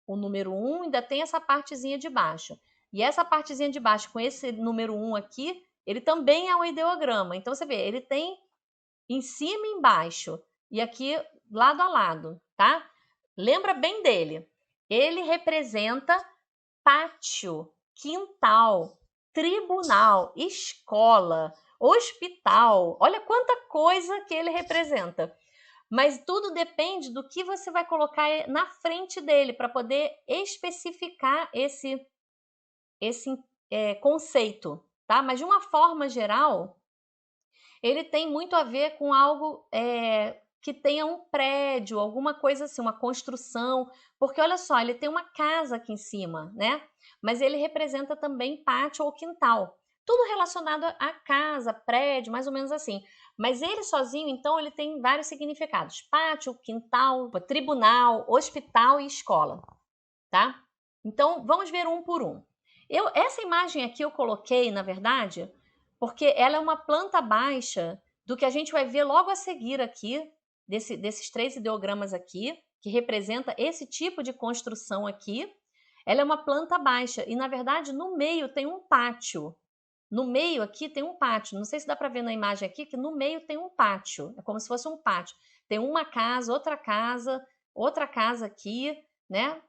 o número 1, ainda tem essa partezinha de baixo. E essa partezinha de baixo, com esse número 1 aqui, ele também é um ideograma. Então, você vê, ele tem em cima e embaixo, e aqui lado a lado, tá? Lembra bem dele. Ele representa pátio, quintal, tribunal, escola, hospital. Olha quanta coisa que ele representa. Mas tudo depende do que você vai colocar na frente dele para poder especificar esse conceito, tá? Mas de uma forma geral, ele tem muito a ver com algo que tenha um prédio, alguma coisa assim, uma construção, porque olha só, ele tem uma casa aqui em cima, né? Mas ele representa também pátio ou quintal. Tudo relacionado a casa, prédio, mais ou menos assim. Mas ele sozinho, então, ele tem vários significados: pátio, quintal, tribunal, hospital e escola, tá? Então, vamos ver um por um. Essa imagem aqui eu coloquei, na verdade, porque ela é uma planta baixa do que a gente vai ver logo a seguir aqui, desses 3 ideogramas aqui, que representa esse tipo de construção aqui. Ela é uma planta baixa e, na verdade, no meio tem um pátio. No meio aqui tem um pátio. Não sei se dá para ver na imagem aqui que no meio tem um pátio. É como se fosse um pátio. Tem uma casa, outra casa aqui, né?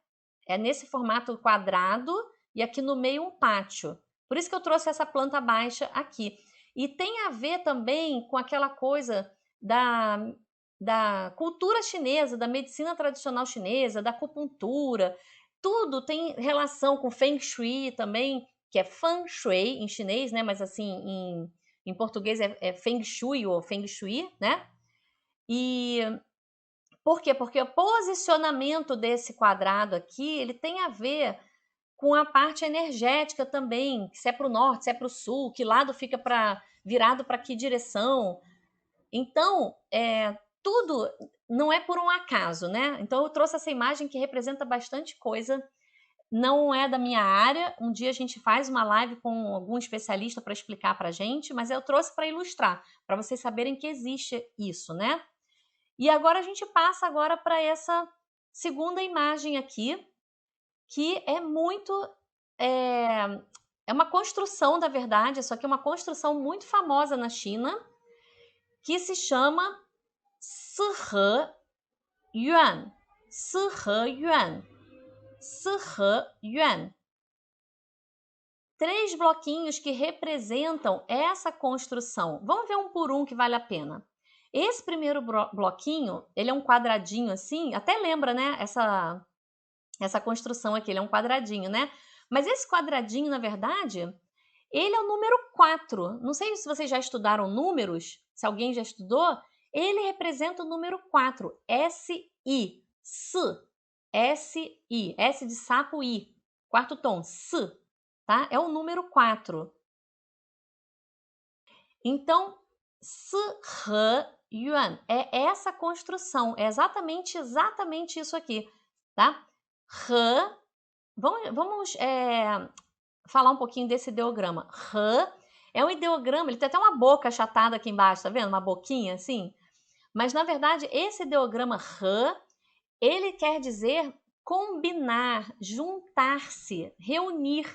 É nesse formato quadrado e aqui no meio um pátio. Por isso que eu trouxe essa planta baixa aqui. E tem a ver também com aquela coisa da cultura chinesa, da medicina tradicional chinesa, da acupuntura. Tudo tem relação com Feng Shui também, que é Feng Shui em chinês, né? Mas assim, em português é Feng Shui ou Feng Shui, né? E por quê? Porque o posicionamento desse quadrado aqui, ele tem a ver com a parte energética também, se é para o norte, se é para o sul, que lado fica virado para que direção. Então, tudo não é por um acaso, né? Então, eu trouxe essa imagem que representa bastante coisa. Não é da minha área. Um dia a gente faz uma live com algum especialista para explicar para a gente, mas eu trouxe para ilustrar, para vocês saberem que existe isso, né? E agora a gente passa agora para essa segunda imagem aqui, que é muito é uma construção, da verdade, só que é uma construção muito famosa na China, que se chama Sihe Yuan. Sihe Yuan. Sihe Yuan. 3 bloquinhos que representam essa construção. Vamos ver um por um que vale a pena. Esse primeiro bloquinho, ele é um quadradinho assim, até lembra, né, essa construção aqui, ele é um quadradinho, né? Mas esse quadradinho, na verdade, ele é o número 4. Não sei se vocês já estudaram números, se alguém já estudou, ele representa o número 4, S-I, S, S-I, S de sapo, I, quarto tom, S, tá? É o número 4. Então, Si-He Yuan é essa construção, é exatamente isso aqui, tá? He, vamos falar um pouquinho desse ideograma. He é um ideograma, ele tem até uma boca achatada aqui embaixo, tá vendo? Uma boquinha assim. Mas, na verdade, esse ideograma He, ele quer dizer combinar, juntar-se, reunir,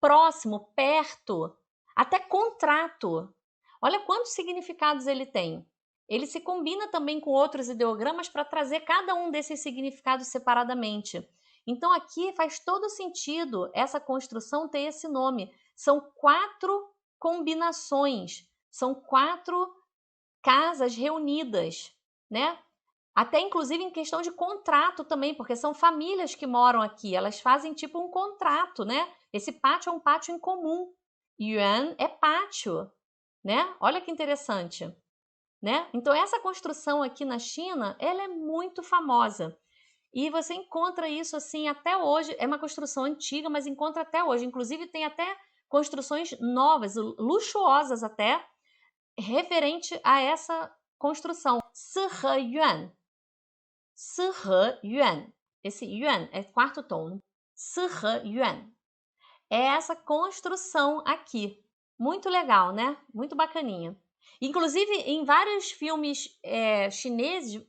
próximo, perto, até contrato. Olha quantos significados ele tem. Ele se combina também com outros ideogramas para trazer cada um desses significados separadamente. Então aqui faz todo sentido essa construção ter esse nome. São 4 combinações, são 4 casas reunidas, né? Até inclusive em questão de contrato também, porque são famílias que moram aqui, elas fazem tipo um contrato, né? Esse pátio é um pátio em comum. Yuan é pátio, né? Olha que interessante, né? Então essa construção aqui na China, ela é muito famosa. E você encontra isso assim até hoje, é uma construção antiga, mas encontra até hoje. Inclusive tem até construções novas, luxuosas até, referente a essa construção. Sihe Yuan. Sihe Yuan. Esse Yuan é quarto tom. Sihe Yuan. É essa construção aqui. Muito legal, né? Muito bacaninha. Inclusive, em vários filmes chineses,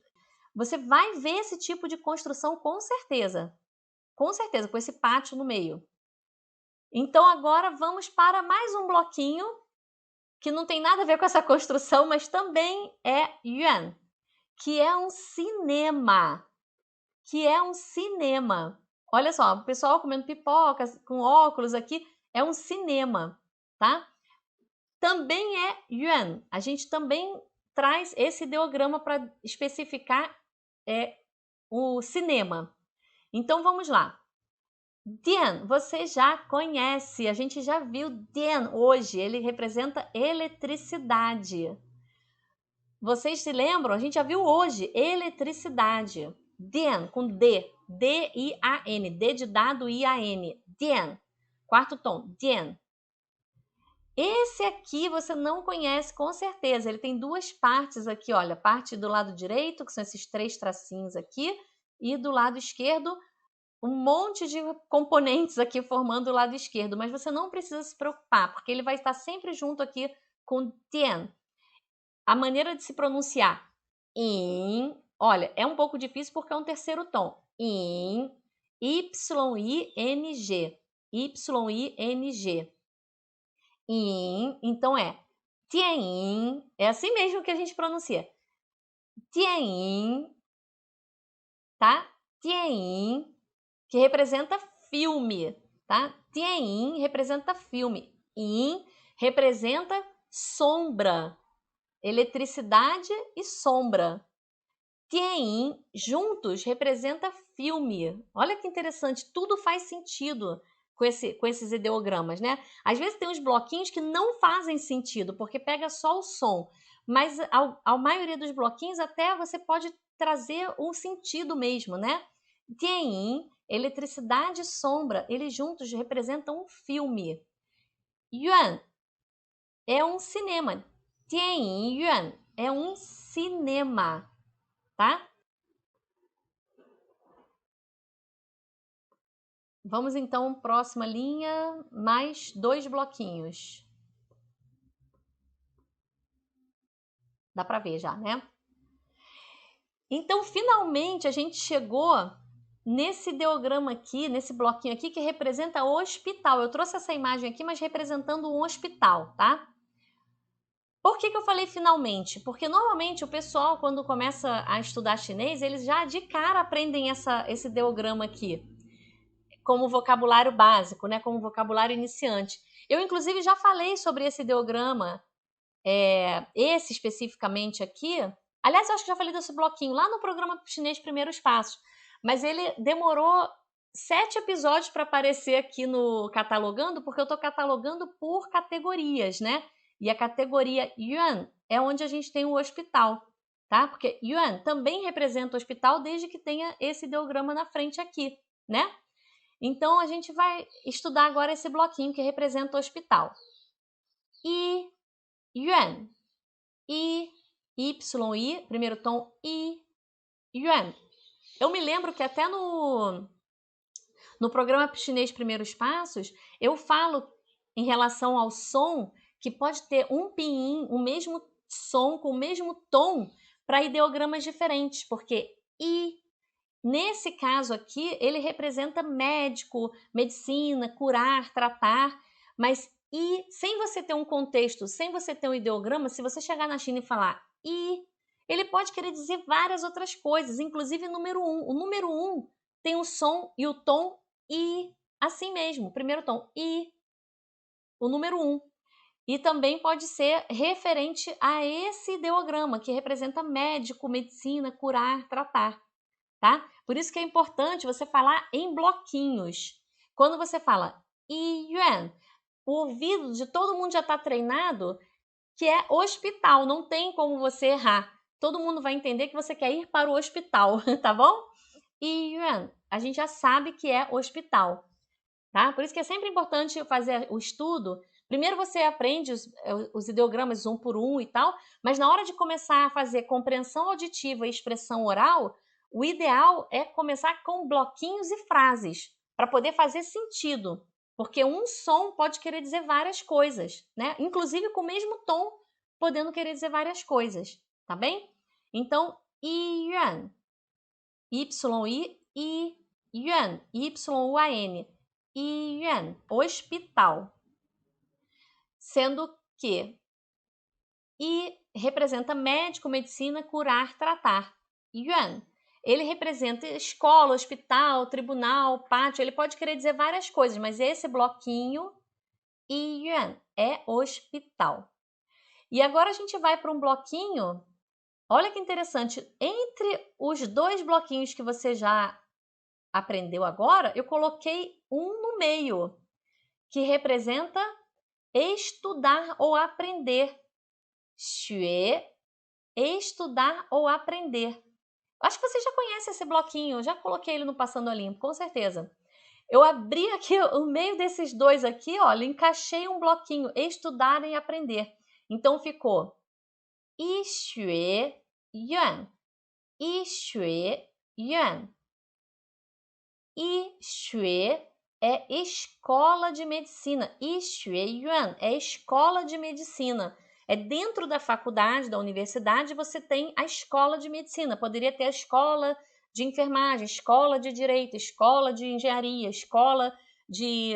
você vai ver esse tipo de construção com certeza. Com certeza, com esse pátio no meio. Então, agora vamos para mais um bloquinho que não tem nada a ver com essa construção, mas também é Yuan, que é um cinema. Olha só, o pessoal comendo pipoca com óculos aqui, é um cinema, tá? também é yuan. A gente também traz esse ideograma para especificar o cinema. Então, vamos lá. Dian, você já conhece, a gente já viu Dian hoje, ele representa eletricidade. Vocês se lembram? A gente já viu hoje, eletricidade. Dian, com D, D-I-A-N, D de dado, I-A-N, Dian, quarto tom, Dian. Esse aqui você não conhece com certeza, ele tem duas partes aqui, olha, parte do lado direito, que são esses 3 tracinhos aqui, e do lado esquerdo, um monte de componentes aqui formando o lado esquerdo, mas você não precisa se preocupar, porque ele vai estar sempre junto aqui com Tian. A maneira de se pronunciar in, olha, é um pouco difícil porque é um terceiro tom. In, Y-I-N-G, Y-I-N-G. In, então é Tian, é assim mesmo que a gente pronuncia. Tian, tá? Tian, que representa filme, tá? Tian representa filme. Yin representa sombra, eletricidade e sombra. Tian juntos representa filme. Olha que interessante, tudo faz sentido com esses ideogramas, né? Às vezes tem uns bloquinhos que não fazem sentido, porque pega só o som. Mas a maioria dos bloquinhos até você pode trazer um sentido mesmo, né? Tian, eletricidade e sombra, eles juntos representam um filme. Yuan é um cinema. Tian Yuan é um cinema, tá? Vamos então, próxima linha, mais 2 bloquinhos. Dá para ver já, né? Então, finalmente, a gente chegou nesse ideograma aqui, nesse bloquinho aqui, que representa o hospital. Eu trouxe essa imagem aqui, mas representando um hospital, tá? Por que eu falei finalmente? Porque normalmente o pessoal, quando começa a estudar chinês, eles já de cara aprendem esse ideograma aqui, como vocabulário básico, né? Como vocabulário iniciante. Eu, inclusive, já falei sobre esse ideograma, esse especificamente aqui. Aliás, eu acho que já falei desse bloquinho lá no programa Chinês Primeiros Passos, mas ele demorou 7 episódios para aparecer aqui no Catalogando, porque eu estou catalogando por categorias, né? E a categoria Yuan é onde a gente tem o hospital, tá? Porque Yuan também representa o hospital desde que tenha esse ideograma na frente aqui, né? Então, a gente vai estudar agora esse bloquinho que representa o hospital. I, Yuan. I, Y, primeiro tom, I, Yuan. Eu me lembro que até no programa Chinês Primeiros Passos, eu falo em relação ao som que pode ter um pinyin, o mesmo som com o mesmo tom para ideogramas diferentes, porque I, nesse caso aqui, ele representa médico, medicina, curar, tratar, mas I, sem você ter um contexto, sem você ter um ideograma, se você chegar na China e falar I, ele pode querer dizer várias outras coisas, inclusive número 1. O número 1 tem o som e o tom I, assim mesmo, o primeiro tom I, o número 1. E também pode ser referente a esse ideograma, que representa médico, medicina, curar, tratar, tá? Por isso que é importante você falar em bloquinhos. Quando você fala Yuan, o ouvido de todo mundo já está treinado que é hospital, não tem como você errar. Todo mundo vai entender que você quer ir para o hospital, tá bom? E Yuan, a gente já sabe que é hospital, tá? Por isso que é sempre importante fazer o estudo. Primeiro você aprende os ideogramas um por um e tal, mas na hora de começar a fazer compreensão auditiva e expressão oral, o ideal é começar com bloquinhos e frases, para poder fazer sentido. Porque um som pode querer dizer várias coisas, né? Inclusive com o mesmo tom, podendo querer dizer várias coisas, tá bem? Então, Yuan, Y-I, Yuan, Y-U-A-N, Yuan, hospital. Sendo que I representa médico, medicina, curar, tratar. Yuan, ele representa escola, hospital, tribunal, pátio, ele pode querer dizer várias coisas, mas esse bloquinho, Yuan, é hospital, E agora a gente vai para um bloquinho. Olha que interessante. Entre os dois bloquinhos que você já aprendeu agora, eu coloquei um no meio, que representa estudar ou aprender. 学, estudar ou aprender. Acho que você já conhece esse bloquinho, eu já coloquei ele no Passando a Limpo, com certeza. Eu abri aqui, no meio desses dois aqui, olha, encaixei um bloquinho, estudar e aprender. Então ficou 医学院, 医学院. 医学 é escola de medicina. 医学院 é escola de medicina. É dentro da faculdade, da universidade, você tem a escola de medicina. Poderia ter a escola de enfermagem, escola de direito, escola de engenharia, escola de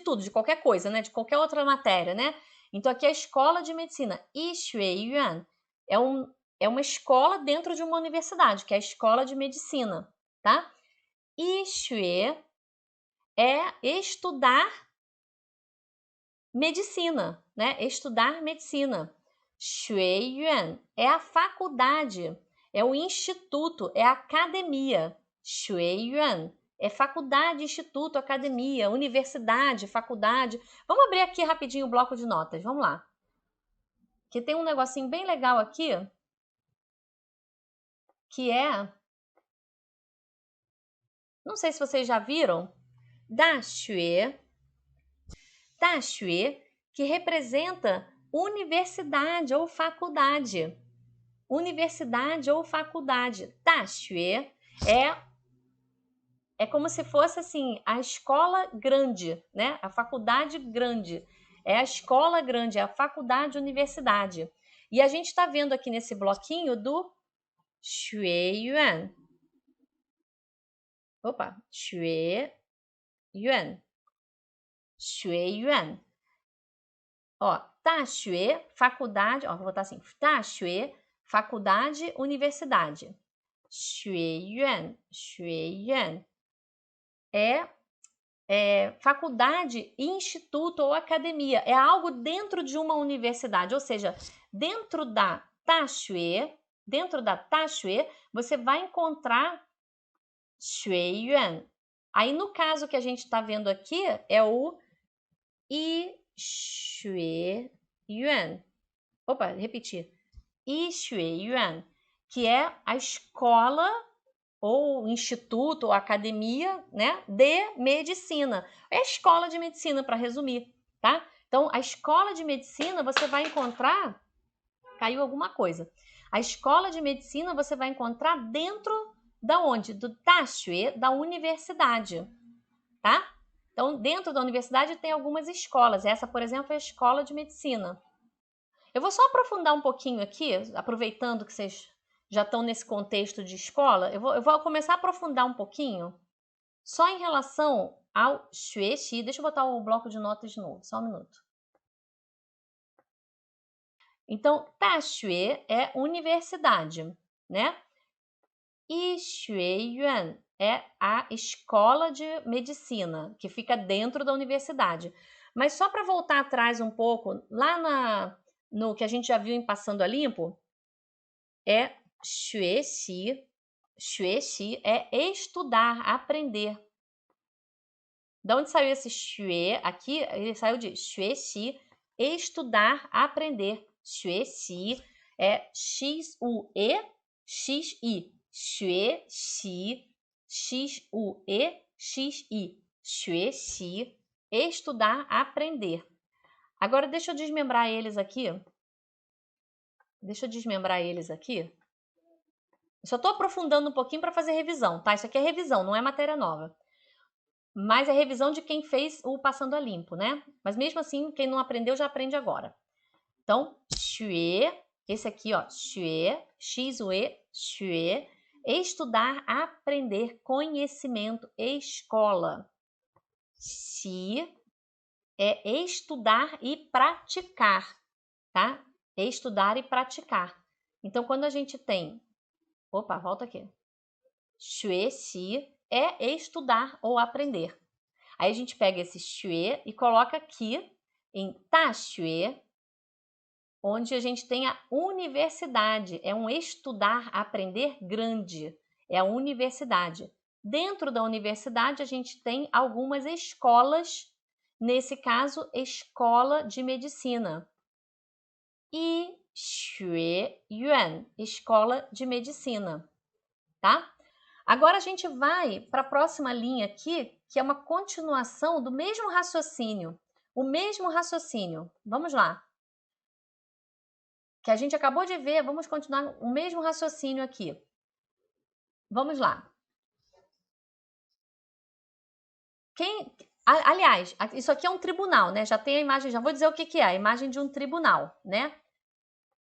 tudo, de qualquer coisa, né? De qualquer outra matéria, né? Então aqui é a escola de medicina. 医学院 é uma escola dentro de uma universidade, que é a escola de medicina, tá? 医学 é estudar medicina, né? Estudar medicina. 学院 é a faculdade, é o instituto, é a academia. 学院 é faculdade, instituto, academia, universidade, faculdade. Vamos abrir aqui rapidinho o bloco de notas, vamos lá. Que tem um negocinho bem legal aqui, que é... Não sei se vocês já viram. 大学, 大学, que representa universidade ou faculdade. Universidade ou faculdade. 大学 é como se fosse assim, a escola grande, né? A faculdade grande. É a escola grande, é a faculdade, universidade. E a gente está vendo aqui nesse bloquinho do 学院. Opa, 学院. 学院. Ó, 大学, faculdade, ó, vou botar assim, 大学, faculdade, universidade. 学院, 学院 é faculdade, instituto ou academia. É algo dentro de uma universidade, ou seja, dentro da 大学, você vai encontrar 学院. Aí, no caso que a gente está vendo aqui, é o 医学院. Opa, repetir. 医学院, que é a escola ou instituto ou academia, né, de medicina. É a escola de medicina, para resumir, tá? Então, a escola de medicina você vai encontrar... Caiu alguma coisa. A escola de medicina você vai encontrar dentro da onde? Do 大学, da universidade, tá? Então, dentro da universidade tem algumas escolas. Essa, por exemplo, é a escola de medicina. Eu vou só aprofundar um pouquinho aqui, aproveitando que vocês já estão nesse contexto de escola. Eu vou começar a aprofundar um pouquinho só em relação ao 学习. Deixa eu botar o bloco de notas de novo, só um minuto. Então, 大学é universidade, né? 医学院 é a escola de medicina, que fica dentro da universidade. Mas só para voltar atrás um pouco, lá no que a gente já viu em Passando a Limpo, é 学习. 学习 é estudar, aprender. De onde saiu esse 学? Aqui ele saiu de 学习, estudar, aprender. 学习 é X-U-E, X-I. 学习, X-U-E, X-I. 学习, estudar, aprender. Agora deixa eu desmembrar eles aqui. Eu só estou aprofundando um pouquinho para fazer revisão, tá? Isso aqui é revisão, não é matéria nova. Mas é revisão de quem fez o Passando a Limpo, né? Mas mesmo assim, quem não aprendeu já aprende agora. Então, 学, esse aqui, ó, 学, X-U-E, 学, estudar, aprender, conhecimento, escola. 习 é estudar e praticar, tá? Estudar e praticar. Então, quando a gente tem... Opa, volta aqui. 学习é estudar ou aprender. Aí a gente pega esse 学 e coloca aqui em Daxue, onde a gente tem a universidade. É um estudar, aprender grande. É a universidade. Dentro da universidade, a gente tem algumas escolas, nesse caso, escola de medicina. E Xue Yuan, escola de medicina, tá? Agora a gente vai para a próxima linha aqui, que é uma continuação do mesmo raciocínio. O mesmo raciocínio. Vamos lá. Que a gente acabou de ver, vamos continuar o mesmo raciocínio aqui. Vamos lá. Aliás, isso aqui é um tribunal, né? Já tem a imagem, já vou dizer o que é, a imagem de um tribunal, né?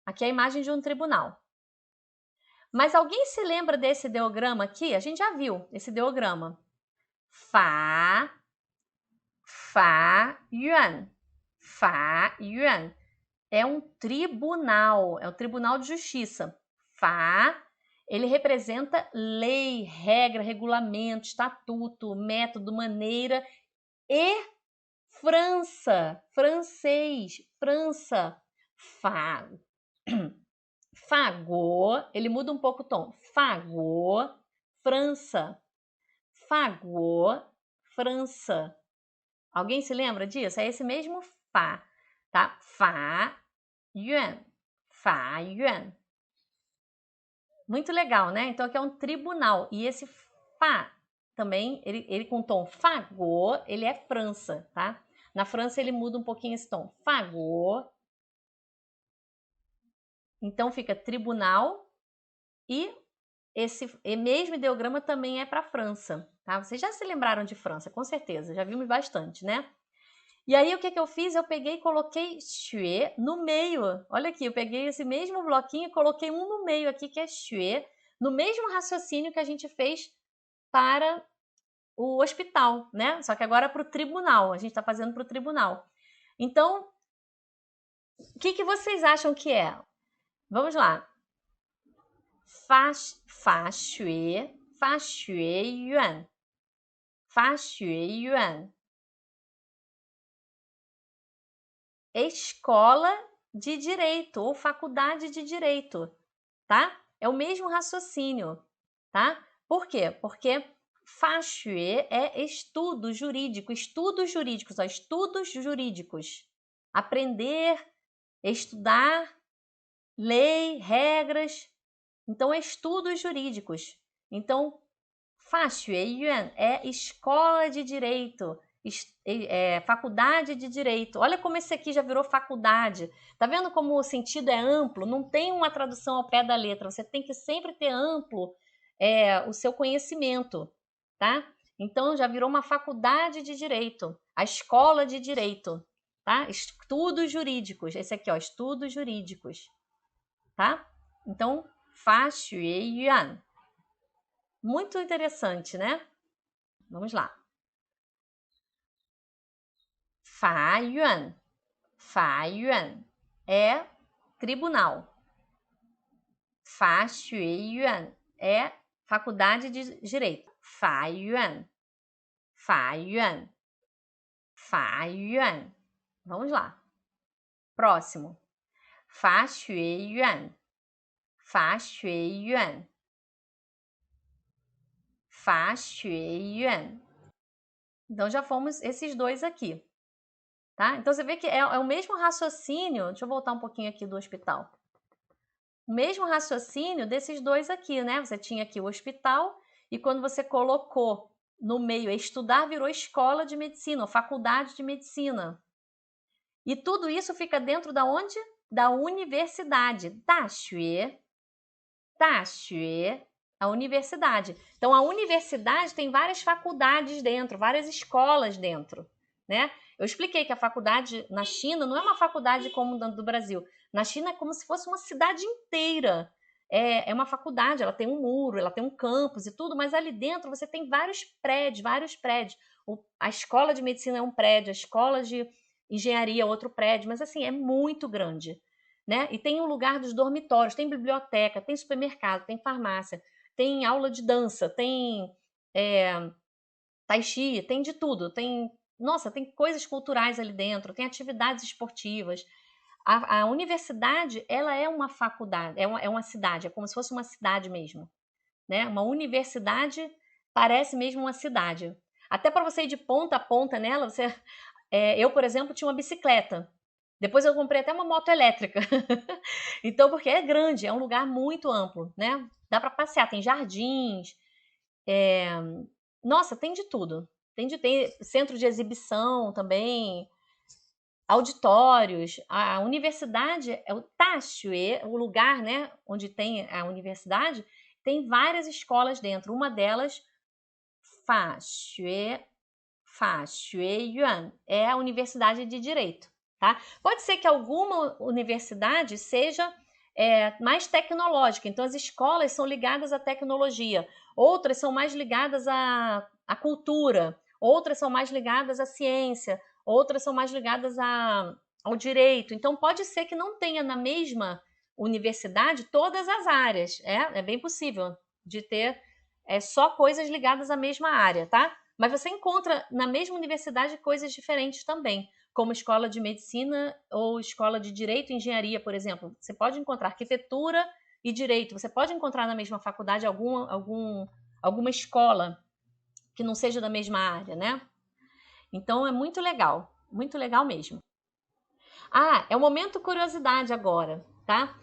Aqui é a imagem de um tribunal. Mas alguém se lembra desse ideograma aqui? A gente já viu esse ideograma. Fa, yuan. Fa, yuan. É um tribunal, é um tribunal de justiça. Fa, ele representa lei, regra, regulamento, estatuto, método, maneira e França, francês, França. Fa, Fagô, ele muda um pouco o tom. Fagô, França. Fagô, França. Alguém se lembra disso? É esse mesmo Fá, tá? Fá, Yuan. Fá, Yuan. Muito legal, né? Então aqui é um tribunal. E esse Fá também, ele com tom Fagô, ele é França, tá? Na França ele muda um pouquinho esse tom. Fagô. Então fica tribunal e esse mesmo ideograma também é para a França, tá? Vocês já se lembraram de França, com certeza, já vimos bastante, né? E aí o que eu fiz? Eu peguei e coloquei xue no meio. Olha aqui, eu peguei esse mesmo bloquinho e coloquei um no meio aqui, que é xue, no mesmo raciocínio que a gente fez para o hospital, né? Só que agora para o tribunal, a gente está fazendo para o tribunal. Então, o que vocês acham que é? Vamos lá. Fa xue yuan. Fa xue yuan. Escola de direito ou faculdade de direito, tá? É o mesmo raciocínio, tá? Por quê? Porque fa xue é estudo jurídico, estudos jurídicos, ó, estudos jurídicos. Aprender, estudar, lei, regras. Então, estudos jurídicos. Então, Fa Xue Yuan é escola de direito, faculdade de direito. Olha como esse aqui já virou faculdade. Tá vendo como o sentido é amplo? Não tem uma tradução ao pé da letra. Você tem que sempre ter amplo o seu conhecimento, tá? Então já virou uma faculdade de direito, a escola de direito, tá? Estudos jurídicos. Esse aqui, ó, estudos jurídicos, tá? Então, Fa Xue Yuan. Muito interessante, né? Vamos lá. Fa Yuan. Fa Yuan é tribunal. Fa Xue Yuan é faculdade de direito. Fa Yuan. Fa Yuan. Fa Yuan. Vamos lá. Próximo. Fa Xue Yuan. Fa Xue Yuan. Fa Xue Yuan. Então já fomos esses dois aqui. Tá? Então você vê que é o mesmo raciocínio. Deixa eu voltar um pouquinho aqui do hospital. O mesmo raciocínio desses dois aqui, né? Você tinha aqui o hospital e quando você colocou no meio estudar, virou escola de medicina, ou faculdade de medicina. E tudo isso fica dentro da onde? Da universidade. Daxue, a universidade. Então, a universidade tem várias faculdades dentro, várias escolas dentro, né? Eu expliquei que a faculdade na China não é uma faculdade como do Brasil. Na China é como se fosse uma cidade inteira. É uma faculdade, ela tem um muro, ela tem um campus e tudo, mas ali dentro você tem vários prédios, a escola de medicina é um prédio, a escola de engenharia é outro prédio, mas assim, é muito grande, né? E tem o lugar dos dormitórios, tem biblioteca, tem supermercado, tem farmácia, tem aula de dança, tem tai chi, tem de tudo, tem nossa, tem coisas culturais ali dentro, tem atividades esportivas. A universidade, ela é uma faculdade, é uma cidade, é como se fosse uma cidade mesmo, né? Uma universidade parece mesmo uma cidade. Até para você ir de ponta a ponta nela, eu, por exemplo, tinha uma bicicleta. Depois eu comprei até uma moto elétrica. Então, porque é grande, é um lugar muito amplo, né? Dá para passear, tem jardins, nossa, tem de tudo. Tem centro de exibição também, auditórios. A universidade é o Taxue, o lugar, né, onde tem a universidade, tem várias escolas dentro. Uma delas, Faxue, Faxue Yuan, é a Universidade de Direito, tá? Pode ser que alguma universidade seja mais tecnológica, então as escolas são ligadas à tecnologia, outras são mais ligadas à cultura, outras são mais ligadas à ciência, outras são mais ligadas ao direito. Então pode ser que não tenha na mesma universidade todas as áreas, é bem possível de ter só coisas ligadas à mesma área, tá? Mas você encontra na mesma universidade coisas diferentes também, como escola de medicina ou escola de direito e engenharia, por exemplo. Você pode encontrar arquitetura e direito. Você pode encontrar na mesma faculdade alguma escola que não seja da mesma área, né? Então é muito legal mesmo. Ah, é o momento curiosidade agora, tá?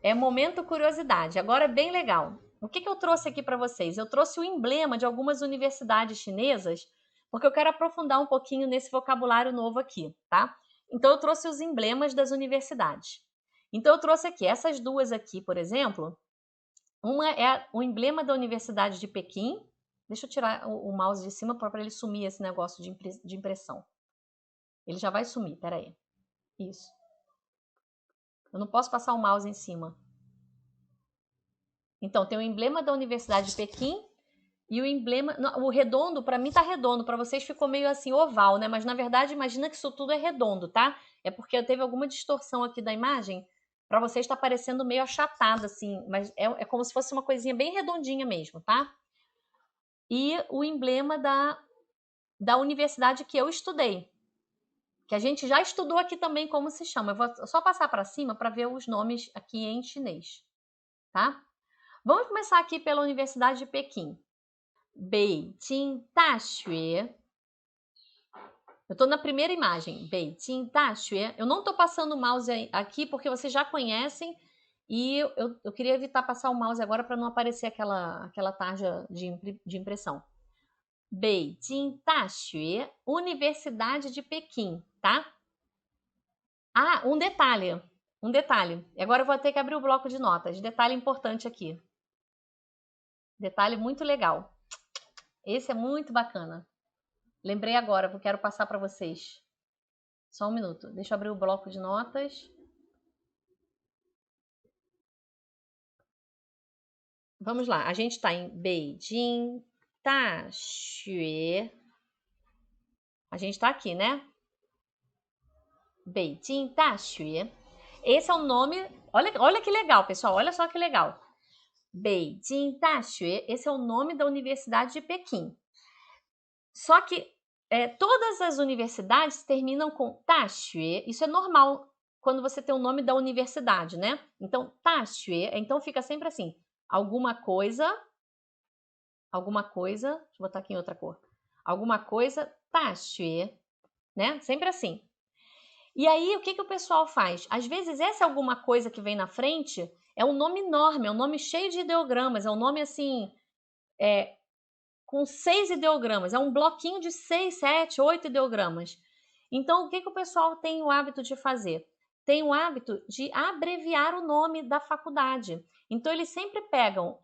É momento curiosidade. Agora é bem legal. O que eu trouxe aqui para vocês? Eu trouxe o emblema de algumas universidades chinesas, porque eu quero aprofundar um pouquinho nesse vocabulário novo aqui, tá? Então eu trouxe os emblemas das universidades. Então eu trouxe aqui essas duas aqui, por exemplo. Uma é o emblema da Universidade de Pequim. Deixa eu tirar o mouse de cima para ele sumir esse negócio de impressão. Ele já vai sumir, peraí. Isso. Eu não posso passar o mouse em cima. Então, tem o emblema da Universidade de Pequim e o emblema. O redondo, para mim tá redondo, para vocês ficou meio assim oval, né? Mas na verdade, imagina que isso tudo é redondo, tá? É porque teve alguma distorção aqui da imagem. Para vocês está parecendo meio achatado, assim, mas é como se fosse uma coisinha bem redondinha mesmo, tá? E o emblema da universidade que eu estudei, que a gente já estudou aqui também como se chama. Eu vou só passar para cima para ver os nomes aqui em chinês, tá? Vamos começar aqui pela Universidade de Pequim. Beijing Daxue. Eu estou na primeira imagem. Beijing Daxue. Eu não estou passando o mouse aqui porque vocês já conhecem e eu queria evitar passar o mouse agora para não aparecer aquela tarja de impressão. Beijing Daxue, Universidade de Pequim, tá? Ah, um detalhe. Um detalhe. Agora eu vou ter que abrir o bloco de notas. Detalhe importante aqui. Detalhe muito legal. Esse é muito bacana. Lembrei agora, eu quero passar para vocês. Só um minuto. Deixa eu abrir o bloco de notas. Vamos lá. A gente está em Beijing Daxue. A gente está aqui, né? Beijing Daxue. Esse é o nome. Olha que legal, pessoal. Olha só que legal. Beijing Daxue. Esse é o nome da Universidade de Pequim. Só que todas as universidades terminam com Daxue. Isso é normal quando você tem o nome da universidade, né? Então, Daxue, então fica sempre assim, alguma coisa, deixa eu botar aqui em outra cor. Alguma coisa, Daxue, né? Sempre assim. E aí, o que o pessoal faz? Às vezes, essa alguma coisa que vem na frente é um nome enorme, é um nome cheio de ideogramas, é um nome assim, com 6 ideogramas, é um bloquinho de 6, 7, 8 ideogramas. Então, o que o pessoal tem o hábito de fazer? Tem o hábito de abreviar o nome da faculdade. Então, eles sempre pegam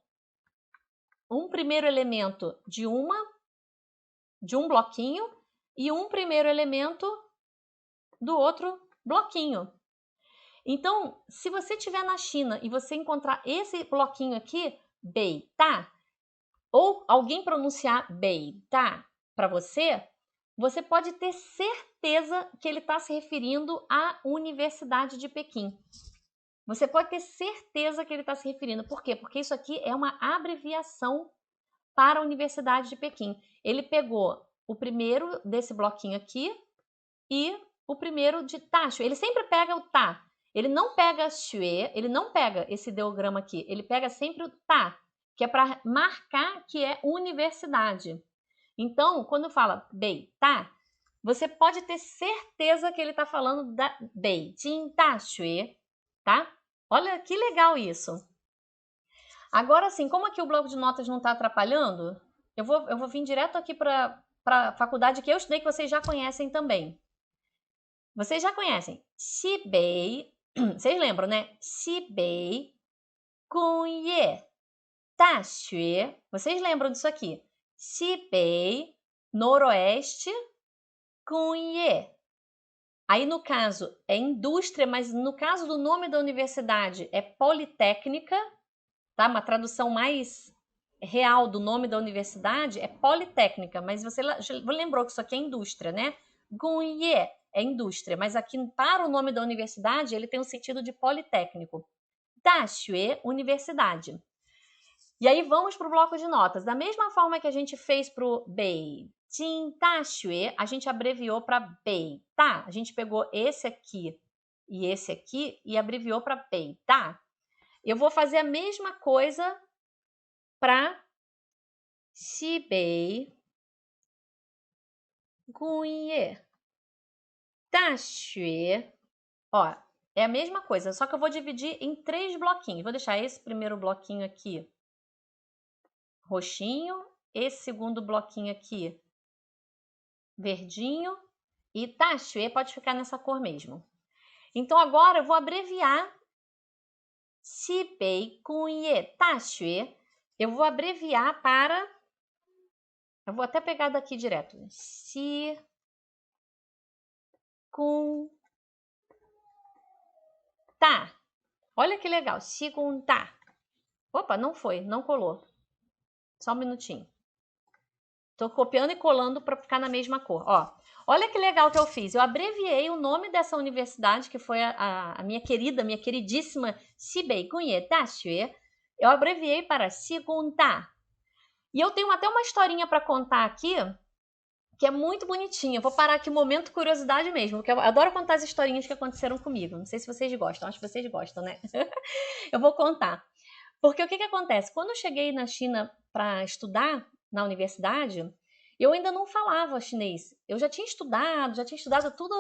um primeiro elemento de um bloquinho e um primeiro elemento do outro bloquinho. Então, se você estiver na China e você encontrar esse bloquinho aqui, Beita, ou alguém pronunciar Beita para você, você pode ter certeza que ele está se referindo à Universidade de Pequim. Você pode ter certeza que ele está se referindo. Por quê? Porque isso aqui é uma abreviação para a Universidade de Pequim. Ele pegou o primeiro desse bloquinho aqui e o primeiro de tá, xue. Ele sempre pega o tá. Ele não pega xue, ele não pega esse ideograma aqui. Ele pega sempre o tá, que é para marcar que é universidade. Então, quando fala bei, tá, você pode ter certeza que ele está falando da Beijing Daxue, tá? Olha que legal isso. Agora sim, como aqui o bloco de notas não está atrapalhando, eu vou vir direto aqui para a faculdade que eu estudei, que vocês já conhecem também. Vocês já conhecem Xibei, vocês lembram, né? Xibei Gongye Daxue. Vocês lembram disso aqui? Xibei, Noroeste, Gongye. Aí, no caso, é indústria, mas no caso do nome da universidade é Politécnica, tá? Uma tradução mais real do nome da universidade é Politécnica, mas você lembrou que isso aqui é indústria, né? Gongye é indústria, mas aqui para o nome da universidade ele tem o sentido de politécnico. Daxue, universidade. E aí vamos para o bloco de notas. Da mesma forma que a gente fez para o Beijing Daxue, a gente abreviou para Bei, tá? A gente pegou esse aqui e abreviou para Bei, tá? Eu vou fazer a mesma coisa para Xibei Gongye Daxue. Ó, é a mesma coisa, só que eu vou dividir em 3 bloquinhos. Vou deixar esse primeiro bloquinho aqui roxinho, esse segundo bloquinho aqui verdinho e Daxue pode ficar nessa cor mesmo. Então agora eu vou abreviar Xibei Gongye Daxue. Eu vou abreviar para... Eu vou até pegar daqui direto. Xi Gong Ta. Olha que legal. Xi Gong Ta. Opa, não foi, não colou. Só um minutinho. Tô copiando e colando para ficar na mesma cor. Ó, olha que legal que eu fiz. Eu abreviei o nome dessa universidade, que foi a minha queridíssima Xibei Gongye Daxue. Eu abreviei para Xi Gong Ta. E eu tenho até uma historinha para contar aqui, que é muito bonitinha. Vou parar aqui um momento curiosidade mesmo, porque eu adoro contar as historinhas que aconteceram comigo. Não sei se vocês gostam, acho que vocês gostam, né? Eu vou contar. Porque o que acontece? Quando eu cheguei na China para estudar na universidade, eu ainda não falava chinês. Eu já tinha estudado tudo,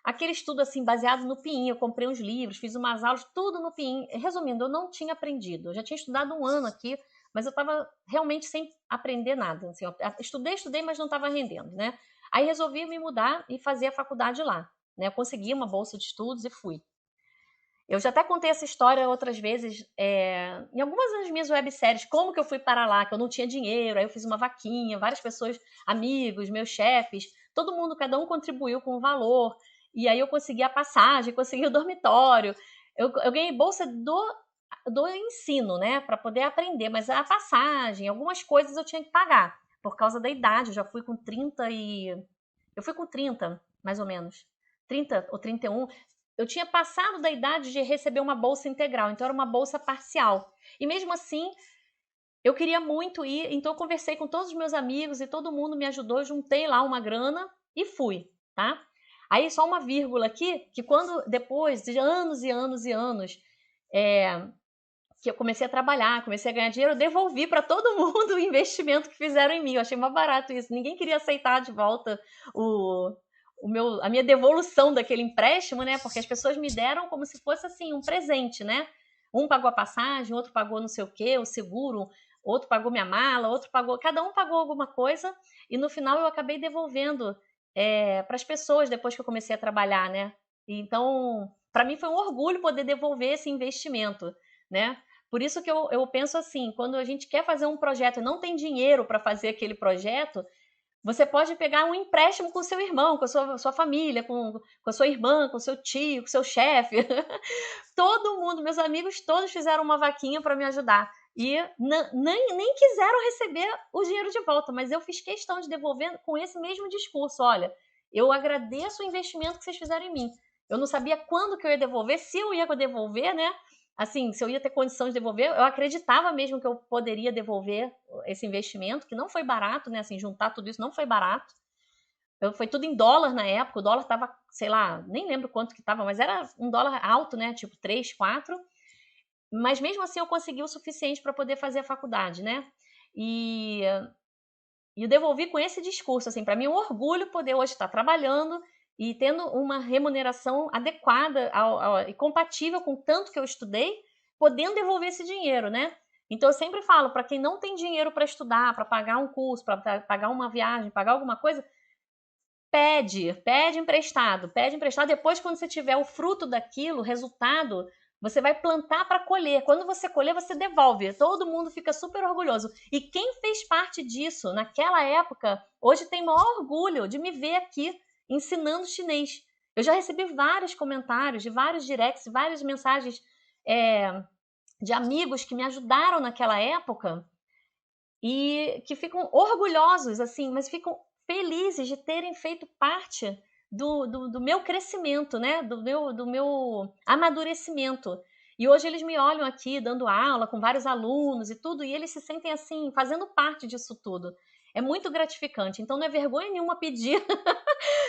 aquele estudo assim, baseado no Pinyin. Eu comprei uns livros, fiz umas aulas, tudo no Pinyin. Resumindo, eu não tinha aprendido. Eu já tinha estudado um ano aqui, mas eu estava realmente sem aprender nada. Assim, eu estudei, mas não estava rendendo, né? Aí resolvi me mudar e fazer a faculdade lá, né? Eu consegui uma bolsa de estudos e fui. Eu já até contei essa história outras vezes, em algumas das minhas webséries, como que eu fui para lá, que eu não tinha dinheiro, aí eu fiz uma vaquinha, várias pessoas, amigos, meus chefes, todo mundo, cada um contribuiu com um valor, e aí eu consegui a passagem, consegui o dormitório, eu ganhei bolsa do ensino, né, para poder aprender, mas a passagem, algumas coisas eu tinha que pagar, por causa da idade, eu já fui com 30 Eu fui com 30, mais ou menos, 30 ou 31, eu tinha passado da idade de receber uma bolsa integral, então era uma bolsa parcial. E mesmo assim, eu queria muito ir, então eu conversei com todos os meus amigos e todo mundo me ajudou, juntei lá uma grana e fui, tá? Aí só uma vírgula aqui, que quando depois de anos e anos e anos, que eu comecei a trabalhar, comecei a ganhar dinheiro, eu devolvi para todo mundo o investimento que fizeram em mim. Eu achei mais barato isso. Ninguém queria aceitar de volta a minha devolução daquele empréstimo, né? Porque as pessoas me deram como se fosse assim um presente, né? Um pagou a passagem, outro pagou não sei o quê, o seguro, outro pagou minha mala, outro pagou, cada um pagou alguma coisa e no final eu acabei devolvendo para as pessoas depois que eu comecei a trabalhar, né? Então, para mim foi um orgulho poder devolver esse investimento, né? Por isso que eu penso assim, quando a gente quer fazer um projeto e não tem dinheiro para fazer aquele projeto, você pode pegar um empréstimo com seu irmão, com a sua família, com a sua irmã, com o seu tio, com o seu chefe. Todo mundo, meus amigos todos fizeram uma vaquinha para me ajudar. E nem quiseram receber o dinheiro de volta, mas eu fiz questão de devolver com esse mesmo discurso. Olha, eu agradeço o investimento que vocês fizeram em mim. Eu não sabia quando que eu ia devolver, se eu ia devolver, né? Assim, se eu ia ter condição de devolver, eu acreditava mesmo que eu poderia devolver esse investimento, que não foi barato, né? Assim, juntar tudo isso não foi barato. Foi tudo em dólar na época, o dólar tava, sei lá, nem lembro quanto que tava, mas era um dólar alto, né? Tipo 3, 4. Mas mesmo assim eu consegui o suficiente para poder fazer a faculdade, né? E, e eu devolvi com esse discurso, assim, para mim é um orgulho poder hoje estar trabalhando e tendo uma remuneração adequada e compatível com o tanto que eu estudei, podendo devolver esse dinheiro, né? Então eu sempre falo, para quem não tem dinheiro para estudar, para pagar um curso, para pagar uma viagem, pagar alguma coisa, pede emprestado, pede emprestado. Depois, quando você tiver o fruto daquilo, o resultado, você vai plantar para colher. Quando você colher, você devolve. Todo mundo fica super orgulhoso. E quem fez parte disso naquela época, hoje tem maior orgulho de me ver aqui ensinando chinês. Eu já recebi vários comentários, de vários directs, várias mensagens de amigos que me ajudaram naquela época e que ficam orgulhosos, assim, mas ficam felizes de terem feito parte do meu crescimento, né? Do meu amadurecimento. E hoje eles me olham aqui dando aula com vários alunos e tudo, e eles se sentem assim, fazendo parte disso tudo. É muito gratificante. Então não é vergonha nenhuma pedir,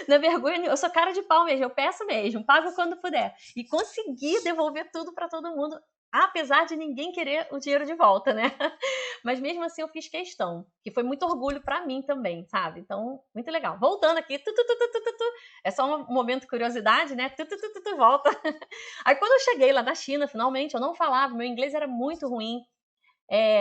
não é vergonha nenhuma. Eu sou cara de pau mesmo, eu peço mesmo, pago quando puder. E consegui devolver tudo para todo mundo, apesar de ninguém querer o dinheiro de volta, né? Mas mesmo assim eu fiz questão, que foi muito orgulho para mim também, sabe? Então, muito legal. Voltando aqui, é só um momento de curiosidade, né? Volta. Aí quando eu cheguei lá na China, finalmente, eu não falava, meu inglês era muito ruim.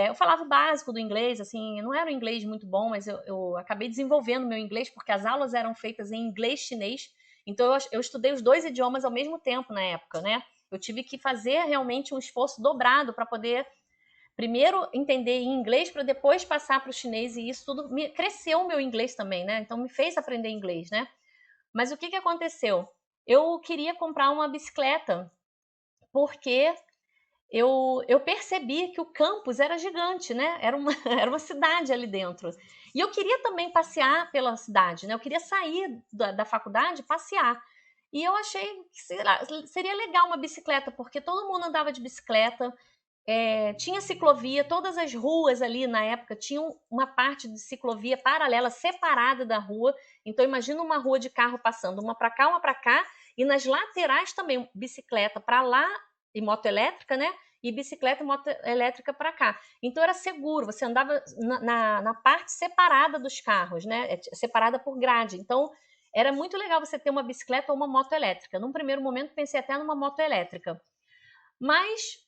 Eu falava o básico do inglês, assim, não era um inglês muito bom, mas eu acabei desenvolvendo meu inglês porque as aulas eram feitas em inglês chinês. Então eu estudei os dois idiomas ao mesmo tempo na época, né? Eu tive que fazer realmente um esforço dobrado para poder primeiro entender em inglês para depois passar para o chinês, e isso tudo cresceu o meu inglês também, né? Então me fez aprender inglês, né? Mas o que, que aconteceu? Eu queria comprar uma bicicleta porque eu percebi que o campus era gigante, né? Era uma cidade ali dentro. E eu queria também passear pela cidade, né? Eu queria sair da faculdade e passear. E eu achei que seria legal uma bicicleta, porque todo mundo andava de bicicleta, tinha ciclovia, todas as ruas ali na época tinham uma parte de ciclovia paralela, separada da rua. Então imagina uma rua de carro passando, uma para cá, uma para cá, e nas laterais também bicicleta para lá e moto elétrica, né? E bicicleta e moto elétrica para cá. Então era seguro, você andava na parte separada dos carros, né? Separada por grade. Então era muito legal você ter uma bicicleta ou uma moto elétrica. Num primeiro momento pensei até numa moto elétrica. Mas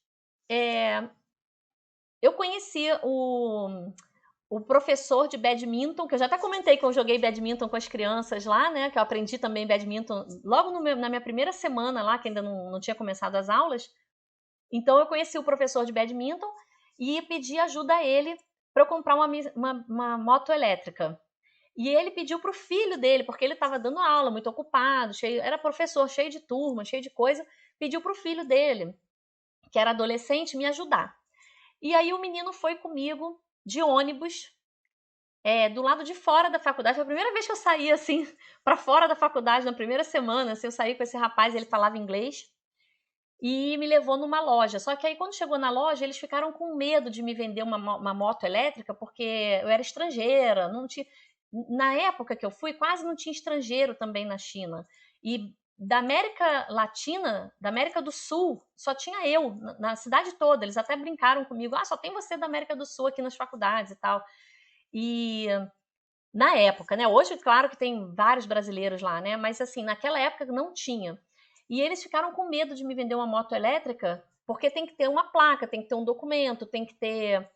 eu conheci o professor de badminton, que eu já até comentei que eu joguei badminton com as crianças lá, né? Que eu aprendi também badminton logo na minha primeira semana lá, que ainda não tinha começado as aulas. Então eu conheci o professor de badminton e pedi ajuda a ele para eu comprar uma moto elétrica. E ele pediu para o filho dele, porque ele estava dando aula, muito ocupado, era professor, cheio de turma, cheio de coisa, pediu para o filho dele, que era adolescente, me ajudar. E aí o menino foi comigo de ônibus, do lado de fora da faculdade. Foi a primeira vez que eu saí assim para fora da faculdade, na primeira semana. Assim, eu saí com esse rapaz, ele falava inglês e me levou numa loja. Só que aí quando chegou na loja, eles ficaram com medo de me vender uma moto elétrica, porque eu era estrangeira, não tinha. Na época que eu fui, quase não tinha estrangeiro também na China. E da América Latina, da América do Sul, só tinha eu na cidade toda. Eles até brincaram comigo: ah, só tem você da América do Sul aqui nas faculdades e tal. E na época, né? Hoje, claro que tem vários brasileiros lá, né? Mas assim, naquela época não tinha. E eles ficaram com medo de me vender uma moto elétrica, porque tem que ter uma placa, tem que ter um documento, tem que ter.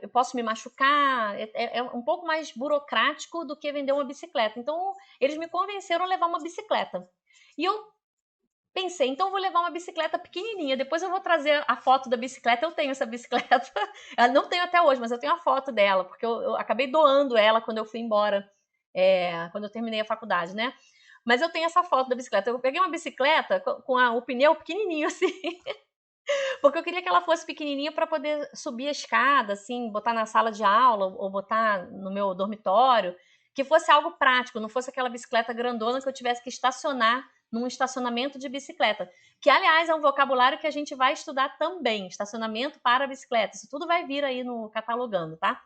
Eu posso me machucar, é um pouco mais burocrático do que vender uma bicicleta. Então, eles me convenceram a levar uma bicicleta. E eu pensei, então eu vou levar uma bicicleta pequenininha. Depois eu vou trazer a foto da bicicleta. Eu tenho essa bicicleta. Eu não tenho até hoje, mas eu tenho a foto dela, porque eu acabei doando ela quando eu fui embora, quando eu terminei a faculdade, né? Mas eu tenho essa foto da bicicleta. Eu peguei uma bicicleta com o pneu pequenininho assim, porque eu queria que ela fosse pequenininha para poder subir a escada, assim, botar na sala de aula ou botar no meu dormitório, que fosse algo prático, não fosse aquela bicicleta grandona que eu tivesse que estacionar num estacionamento de bicicleta, que aliás é um vocabulário que a gente vai estudar também, estacionamento para bicicleta. Isso tudo vai vir aí no catalogando, tá?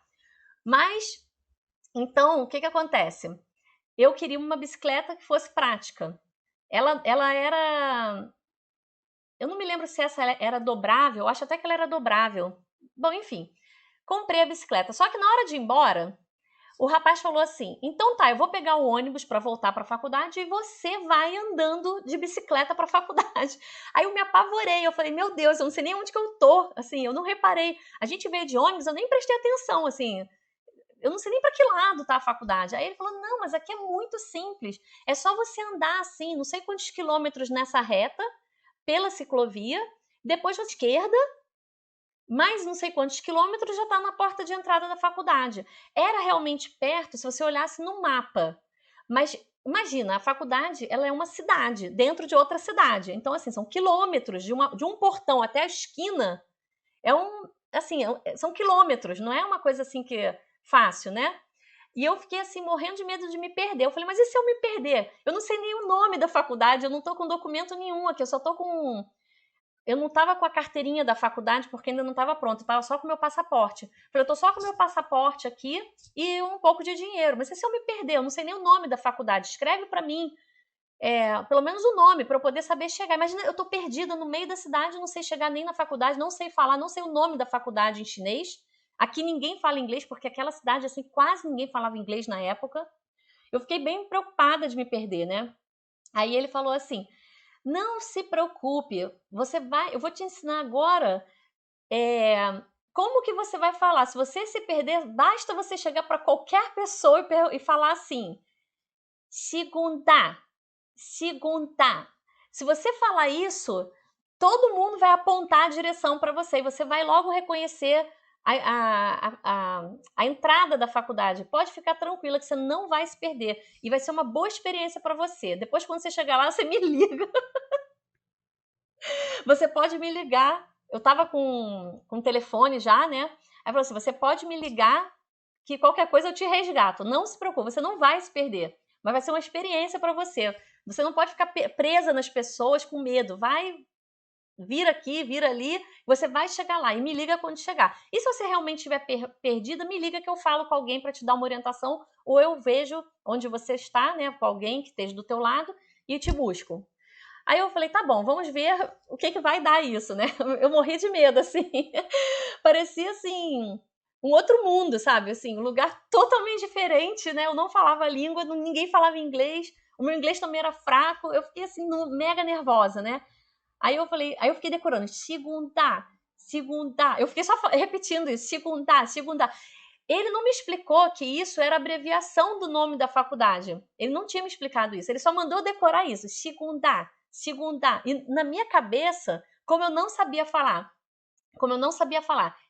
Mas então, o que acontece? eu queria uma bicicleta que fosse prática. Ela era... Eu não me lembro se essa era dobrável, eu acho até que ela era dobrável. Bom, enfim, comprei a bicicleta. Só que na hora de ir embora, o rapaz falou assim: então tá, eu vou pegar o ônibus para voltar para a faculdade e você vai andando de bicicleta para a faculdade. Aí eu me apavorei, eu falei: meu Deus, eu não sei nem onde que eu tô, assim, eu não reparei. A gente veio de ônibus, eu nem prestei atenção, assim, eu não sei nem para que lado tá a faculdade. Aí ele falou: não, mas aqui é muito simples, é só você andar assim, não sei quantos quilômetros nessa reta, pela ciclovia, depois à esquerda, mais não sei quantos quilômetros já está na porta de entrada da faculdade. Era realmente perto se você olhasse no mapa. Mas imagina, a faculdade ela é uma cidade dentro de outra cidade. Então, assim, são quilômetros de um portão até a esquina. É um, assim, são quilômetros, não é uma coisa assim que é fácil, né? E eu fiquei assim, morrendo de medo de me perder. Eu falei, mas e se eu me perder? Eu não sei nem o nome da faculdade, eu não tô com documento nenhum aqui, eu só tô com... Eu não estava com a carteirinha da faculdade porque ainda não estava pronta, estava só com o meu passaporte. Falei, eu tô só com o meu passaporte aqui e um pouco de dinheiro. Mas se eu me perder, eu não sei nem o nome da faculdade, escreve para mim, pelo menos o nome, para eu poder saber chegar. Imagina, eu tô perdida no meio da cidade, não sei chegar nem na faculdade, não sei falar, não sei o nome da faculdade em chinês. Aqui ninguém fala inglês, porque aquela cidade, assim, quase ninguém falava inglês na época. Eu fiquei bem preocupada de me perder, né? Aí ele falou assim: não se preocupe, eu vou te ensinar agora como que você vai falar. Se você se perder, basta você chegar para qualquer pessoa e falar assim: segunda, segunda. Se você falar isso, todo mundo vai apontar a direção para você e você vai logo reconhecer a entrada da faculdade. Pode ficar tranquila que você não vai se perder e vai ser uma boa experiência para você. Depois, quando você chegar lá, você me liga. Você pode me ligar. Eu tava com o telefone já, né? Aí falou assim: você pode me ligar que qualquer coisa eu te resgato. Não se preocupe, você não vai se perder. Mas vai ser uma experiência para você. Você não pode ficar presa nas pessoas com medo. Vai, vira aqui, vira ali, você vai chegar lá e me liga quando chegar. E se você realmente estiver perdida, me liga que eu falo com alguém para te dar uma orientação ou eu vejo onde você está, né, com alguém que esteja do teu lado e te busco. Aí eu falei, tá bom, vamos ver o que que vai dar isso, né? Eu morri de medo, assim. Parecia, assim, um outro mundo, sabe? Assim, um lugar totalmente diferente, né? Eu não falava a língua, ninguém falava inglês. O meu inglês também era fraco. Eu fiquei, assim, mega nervosa, né? Aí eu fiquei decorando, segunda, segunda. Eu fiquei só repetindo isso, segunda, segunda. Ele não me explicou que isso era abreviação do nome da faculdade. Ele não tinha me explicado isso. Ele só mandou decorar isso, segunda, segunda. E na minha cabeça, como eu não sabia falar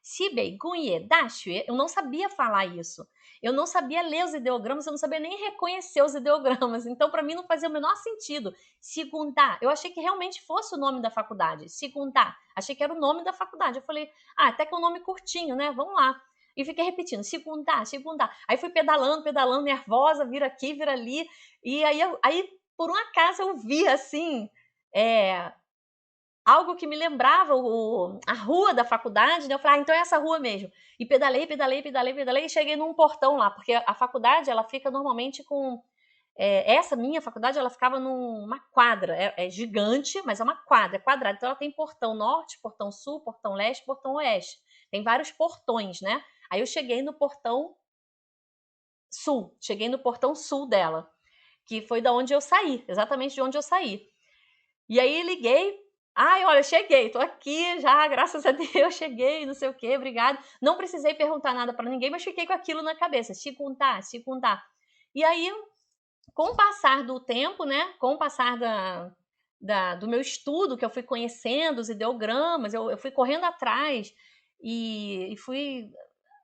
Sibei, Gunye, Dashue, eu não sabia falar isso. Eu não sabia ler os ideogramas, eu não sabia nem reconhecer os ideogramas. Então, para mim, não fazia o menor sentido. Segunda, eu achei que realmente fosse o nome da faculdade. Segunda, achei que era o nome da faculdade. Eu falei, até que é um nome curtinho, né? Vamos lá. E fiquei repetindo, segunda, segunda. Aí fui pedalando, pedalando, nervosa, vira aqui, vira ali. E aí por um acaso, eu vi assim, algo que me lembrava a rua da faculdade, né? Eu falei, então é essa rua mesmo. E pedalei, pedalei, pedalei, pedalei e cheguei num portão lá, porque a faculdade, ela fica normalmente com... essa minha faculdade, ela ficava numa quadra, é gigante, mas é uma quadra, é quadrada. Então ela tem portão norte, portão sul, portão leste, portão oeste. Tem vários portões, né? Aí eu cheguei no portão sul dela, que foi da onde eu saí, exatamente de onde eu saí. E aí liguei, ai, olha, cheguei, tô aqui já, graças a Deus, cheguei, não sei o quê, obrigado. Não precisei perguntar nada para ninguém, mas fiquei com aquilo na cabeça, se contar, se contar. E aí, com o passar do tempo, né, com o passar do meu estudo, que eu fui conhecendo os ideogramas, eu fui correndo atrás e fui...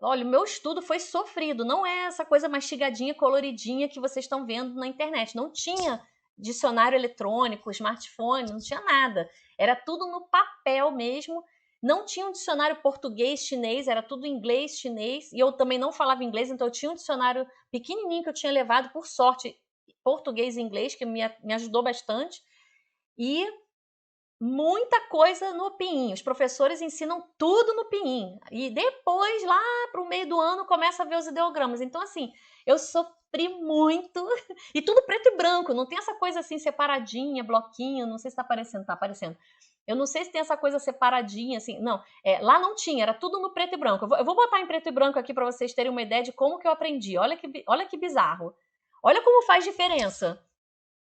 Olha, o meu estudo foi sofrido, não é essa coisa mastigadinha, coloridinha que vocês estão vendo na internet. Não tinha dicionário eletrônico, smartphone, não tinha nada. Era tudo no papel mesmo. Não tinha um dicionário português-chinês, era tudo inglês-chinês. E eu também não falava inglês, então eu tinha um dicionário pequenininho que eu tinha levado, por sorte, português e inglês, que me ajudou bastante. E muita coisa no PIN. Os professores ensinam tudo no PIN. E depois, lá para o meio do ano, começa a ver os ideogramas. Então, assim, eu sofri muito. E tudo preto e branco, não tem essa coisa assim separadinha, bloquinho, não sei se tá aparecendo, tá aparecendo. Eu não sei se tem essa coisa separadinha, assim, não. Lá não tinha, era tudo no preto e branco. Eu vou botar em preto e branco aqui para vocês terem uma ideia de como que eu aprendi. Olha que bizarro. Olha como faz diferença.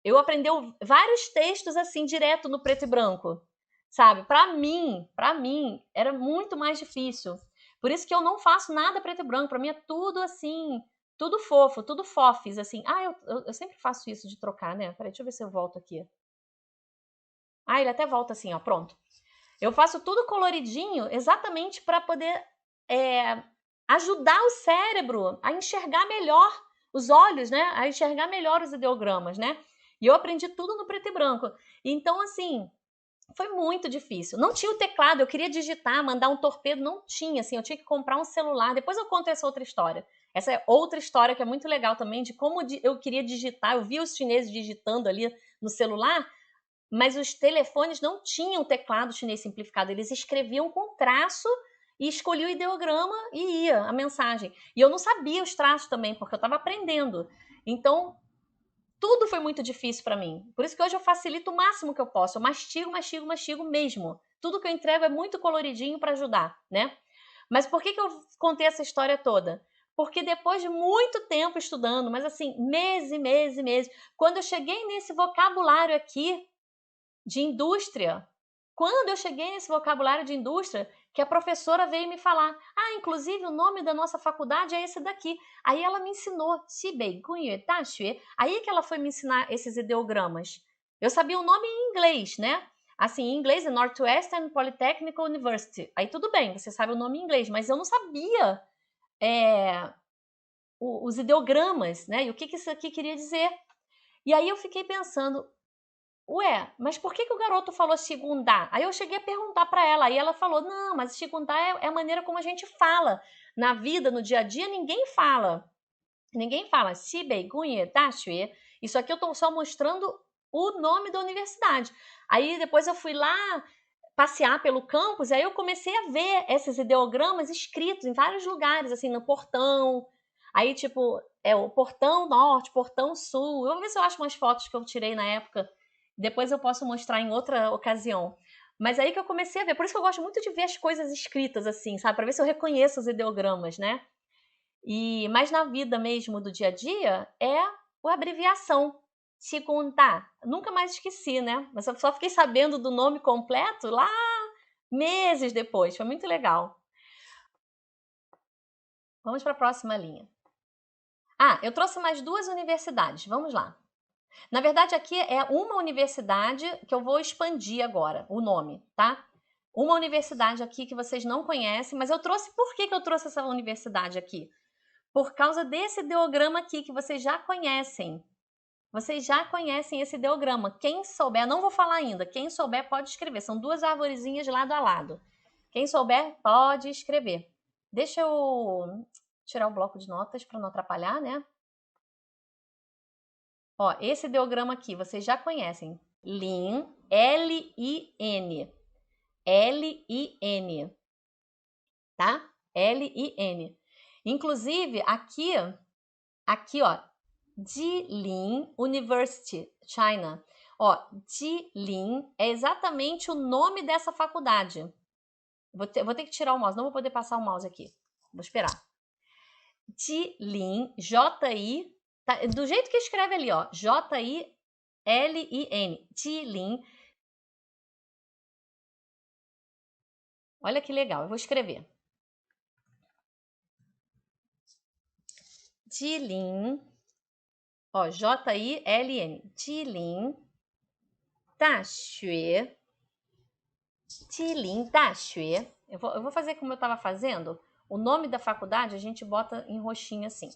Eu aprendi vários textos assim, direto no preto e branco, sabe? Para mim, era muito mais difícil. Por isso que eu não faço nada preto e branco. Para mim é tudo assim, tudo fofo, tudo fofes, assim. Eu sempre faço isso de trocar, né? Peraí, deixa eu ver se eu volto aqui. Ele até volta assim, ó, pronto. Eu faço tudo coloridinho exatamente para poder ajudar o cérebro a enxergar melhor os olhos, né? A enxergar melhor os ideogramas, né? E eu aprendi tudo no preto e branco. Então, assim, foi muito difícil. Não tinha o teclado, eu queria digitar, mandar um torpedo, não tinha, assim, eu tinha que comprar um celular. Depois eu conto essa outra história. Essa é outra história que é muito legal também, de como eu queria digitar. Eu via os chineses digitando ali no celular, mas os telefones não tinham teclado chinês simplificado, eles escreviam com traço e escolhia o ideograma e ia a mensagem. E eu não sabia os traços também, porque eu estava aprendendo. Então, tudo foi muito difícil para mim. Por isso que hoje eu facilito o máximo que eu posso. Eu mastigo mesmo. Tudo que eu entrego é muito coloridinho para ajudar, né? Mas por que eu contei essa história toda? Porque depois de muito tempo estudando, mas assim, meses, quando eu cheguei nesse vocabulário aqui de indústria, quando eu cheguei nesse vocabulário de indústria, que a professora veio me falar, inclusive o nome da nossa faculdade é esse daqui. Aí ela me ensinou, Xibei Gunye Daxue. Aí que ela foi me ensinar esses ideogramas. Eu sabia o nome em inglês, né? Assim, em inglês é Northwestern Polytechnic University. Aí tudo bem, você sabe o nome em inglês, mas eu não sabia os ideogramas, né? E o que isso aqui queria dizer. E aí eu fiquei pensando, mas por que o garoto falou segundar? Aí eu cheguei a perguntar para ela, aí ela falou, não, mas segundar é a maneira como a gente fala. Na vida, no dia a dia, ninguém fala. Ninguém fala Xibei Gunye Daxue. Isso aqui eu estou só mostrando o nome da universidade. Aí depois eu fui lá passear pelo campus, e aí eu comecei a ver esses ideogramas escritos em vários lugares, assim, no portão. Aí, tipo, o portão norte, portão sul. Eu vou ver se eu acho umas fotos que eu tirei na época. Depois eu posso mostrar em outra ocasião. Mas aí que eu comecei a ver. Por isso que eu gosto muito de ver as coisas escritas, assim, sabe? Para ver se eu reconheço os ideogramas, né? Mas na vida mesmo do dia a dia é a abreviação. Chikunta. Nunca mais esqueci, né? Mas eu só fiquei sabendo do nome completo lá meses depois. Foi muito legal. Vamos para a próxima linha. Eu trouxe mais 2 universidades. Vamos lá. Na verdade, aqui é uma universidade que eu vou expandir agora, o nome, tá? Uma universidade aqui que vocês não conhecem, mas eu trouxe. Por que eu trouxe essa universidade aqui? Por causa desse ideograma aqui que vocês já conhecem. Vocês já conhecem esse ideograma. Quem souber, não vou falar ainda, quem souber pode escrever. São 2 arvorezinhas lado a lado. Quem souber pode escrever. Deixa eu tirar o bloco de notas para não atrapalhar, né? Esse ideograma aqui, vocês já conhecem. Lin, L-I-N. L-I-N. Tá? L-I-N. Inclusive, aqui, ó, Jilin University, China. Jilin é exatamente o nome dessa faculdade. Vou ter que tirar o mouse, não vou poder passar o mouse aqui. Vou esperar. Jilin, J-I, tá, do jeito que escreve ali, ó, J-I-L-I-N, Jilin. Olha que legal, eu vou escrever. Jilin, J-I-L-N, Jilin Daxue. Jilin Daxue. Eu vou fazer como eu estava fazendo. O nome da faculdade a gente bota em roxinho assim.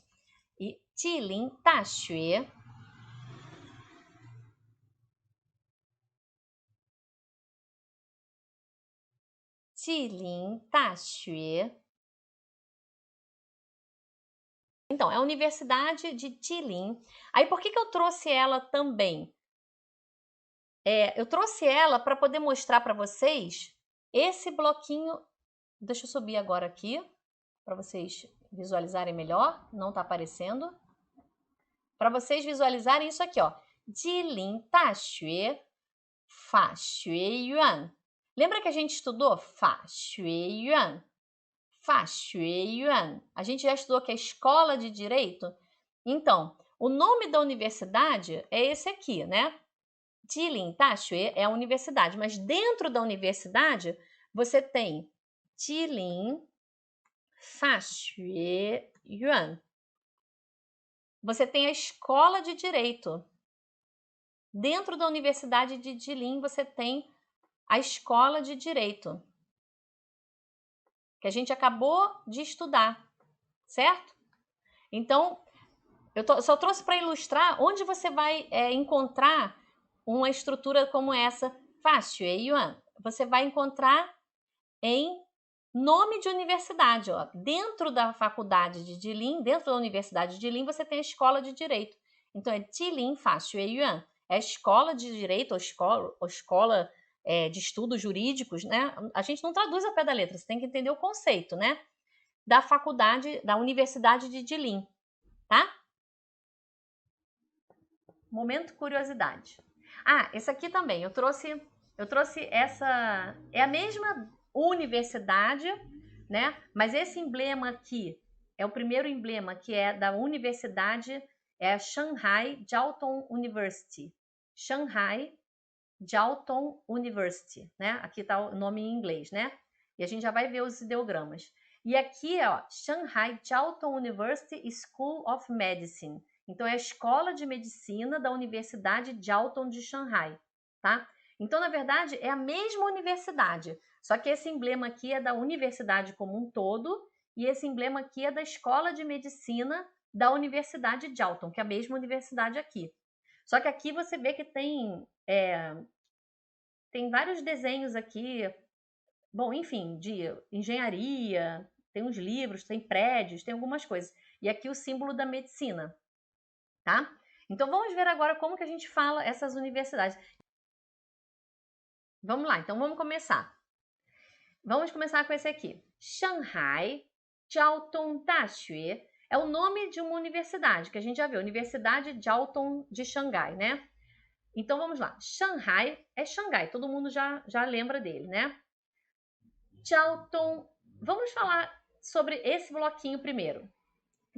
E Jilin Daxue. Jilin Daxue. Então, é a Universidade de Jilin. Aí, por que eu trouxe ela também? Eu trouxe ela para poder mostrar para vocês esse bloquinho. Deixa eu subir agora aqui, para vocês visualizarem melhor. Não está aparecendo. para vocês visualizarem isso aqui, ó. Jilin Daxue Fa Xue Yuan. Lembra que a gente estudou Fa Xue Yuan? Fa Xue Yuan. A gente já estudou que é escola de direito? Então, o nome da universidade é esse aqui, né? Jilin Daxue é a universidade, mas dentro da universidade você tem Jilin Fa Xue Yuan. Você tem a escola de direito. Dentro da Universidade de Jilin você tem a escola de direito, que a gente acabou de estudar, certo? Então, só trouxe para ilustrar onde você vai encontrar uma estrutura como essa, Fa Xue Yuan. Você vai encontrar em nome de universidade. Ó. Dentro da faculdade de Jilin, dentro da Universidade de Jilin, você tem a escola de direito. Então, é Jilin Fa Xue Yuan. É a escola de direito, ou escola de estudos jurídicos, né? A gente não traduz ao pé da letra, você tem que entender o conceito, né? Da faculdade, da Universidade de Jilin, tá? Momento curiosidade. Ah, esse aqui também, eu trouxe essa, é a mesma universidade, né? Mas esse emblema aqui é o primeiro emblema que é da universidade, é a Shanghai Jiaotong University. Shanghai Jiaotong University, né? Aqui está o nome em inglês, né? E a gente já vai ver os ideogramas. E aqui, ó, Shanghai Jiaotong University School of Medicine. Então, é a escola de medicina da Universidade Jiaotong de Shanghai, tá? Então, na verdade, é a mesma universidade, só que esse emblema aqui é da universidade como um todo e esse emblema aqui é da escola de medicina da Universidade Jiaotong, que é a mesma universidade aqui. Só que aqui você vê que tem vários desenhos aqui, bom, enfim, de engenharia, tem uns livros, tem prédios, tem algumas coisas. E aqui o símbolo da medicina, tá? Então vamos ver agora como que a gente fala essas universidades. Vamos lá, então vamos começar. Vamos começar com esse aqui. Shanghai Jiaotong Daxue é o nome de uma universidade, que a gente já viu, Universidade Jiaotong de Xangai, né? Então vamos lá. Shanghai é Xangai, todo mundo já lembra dele, né? Jiaotong, vamos falar sobre esse bloquinho primeiro.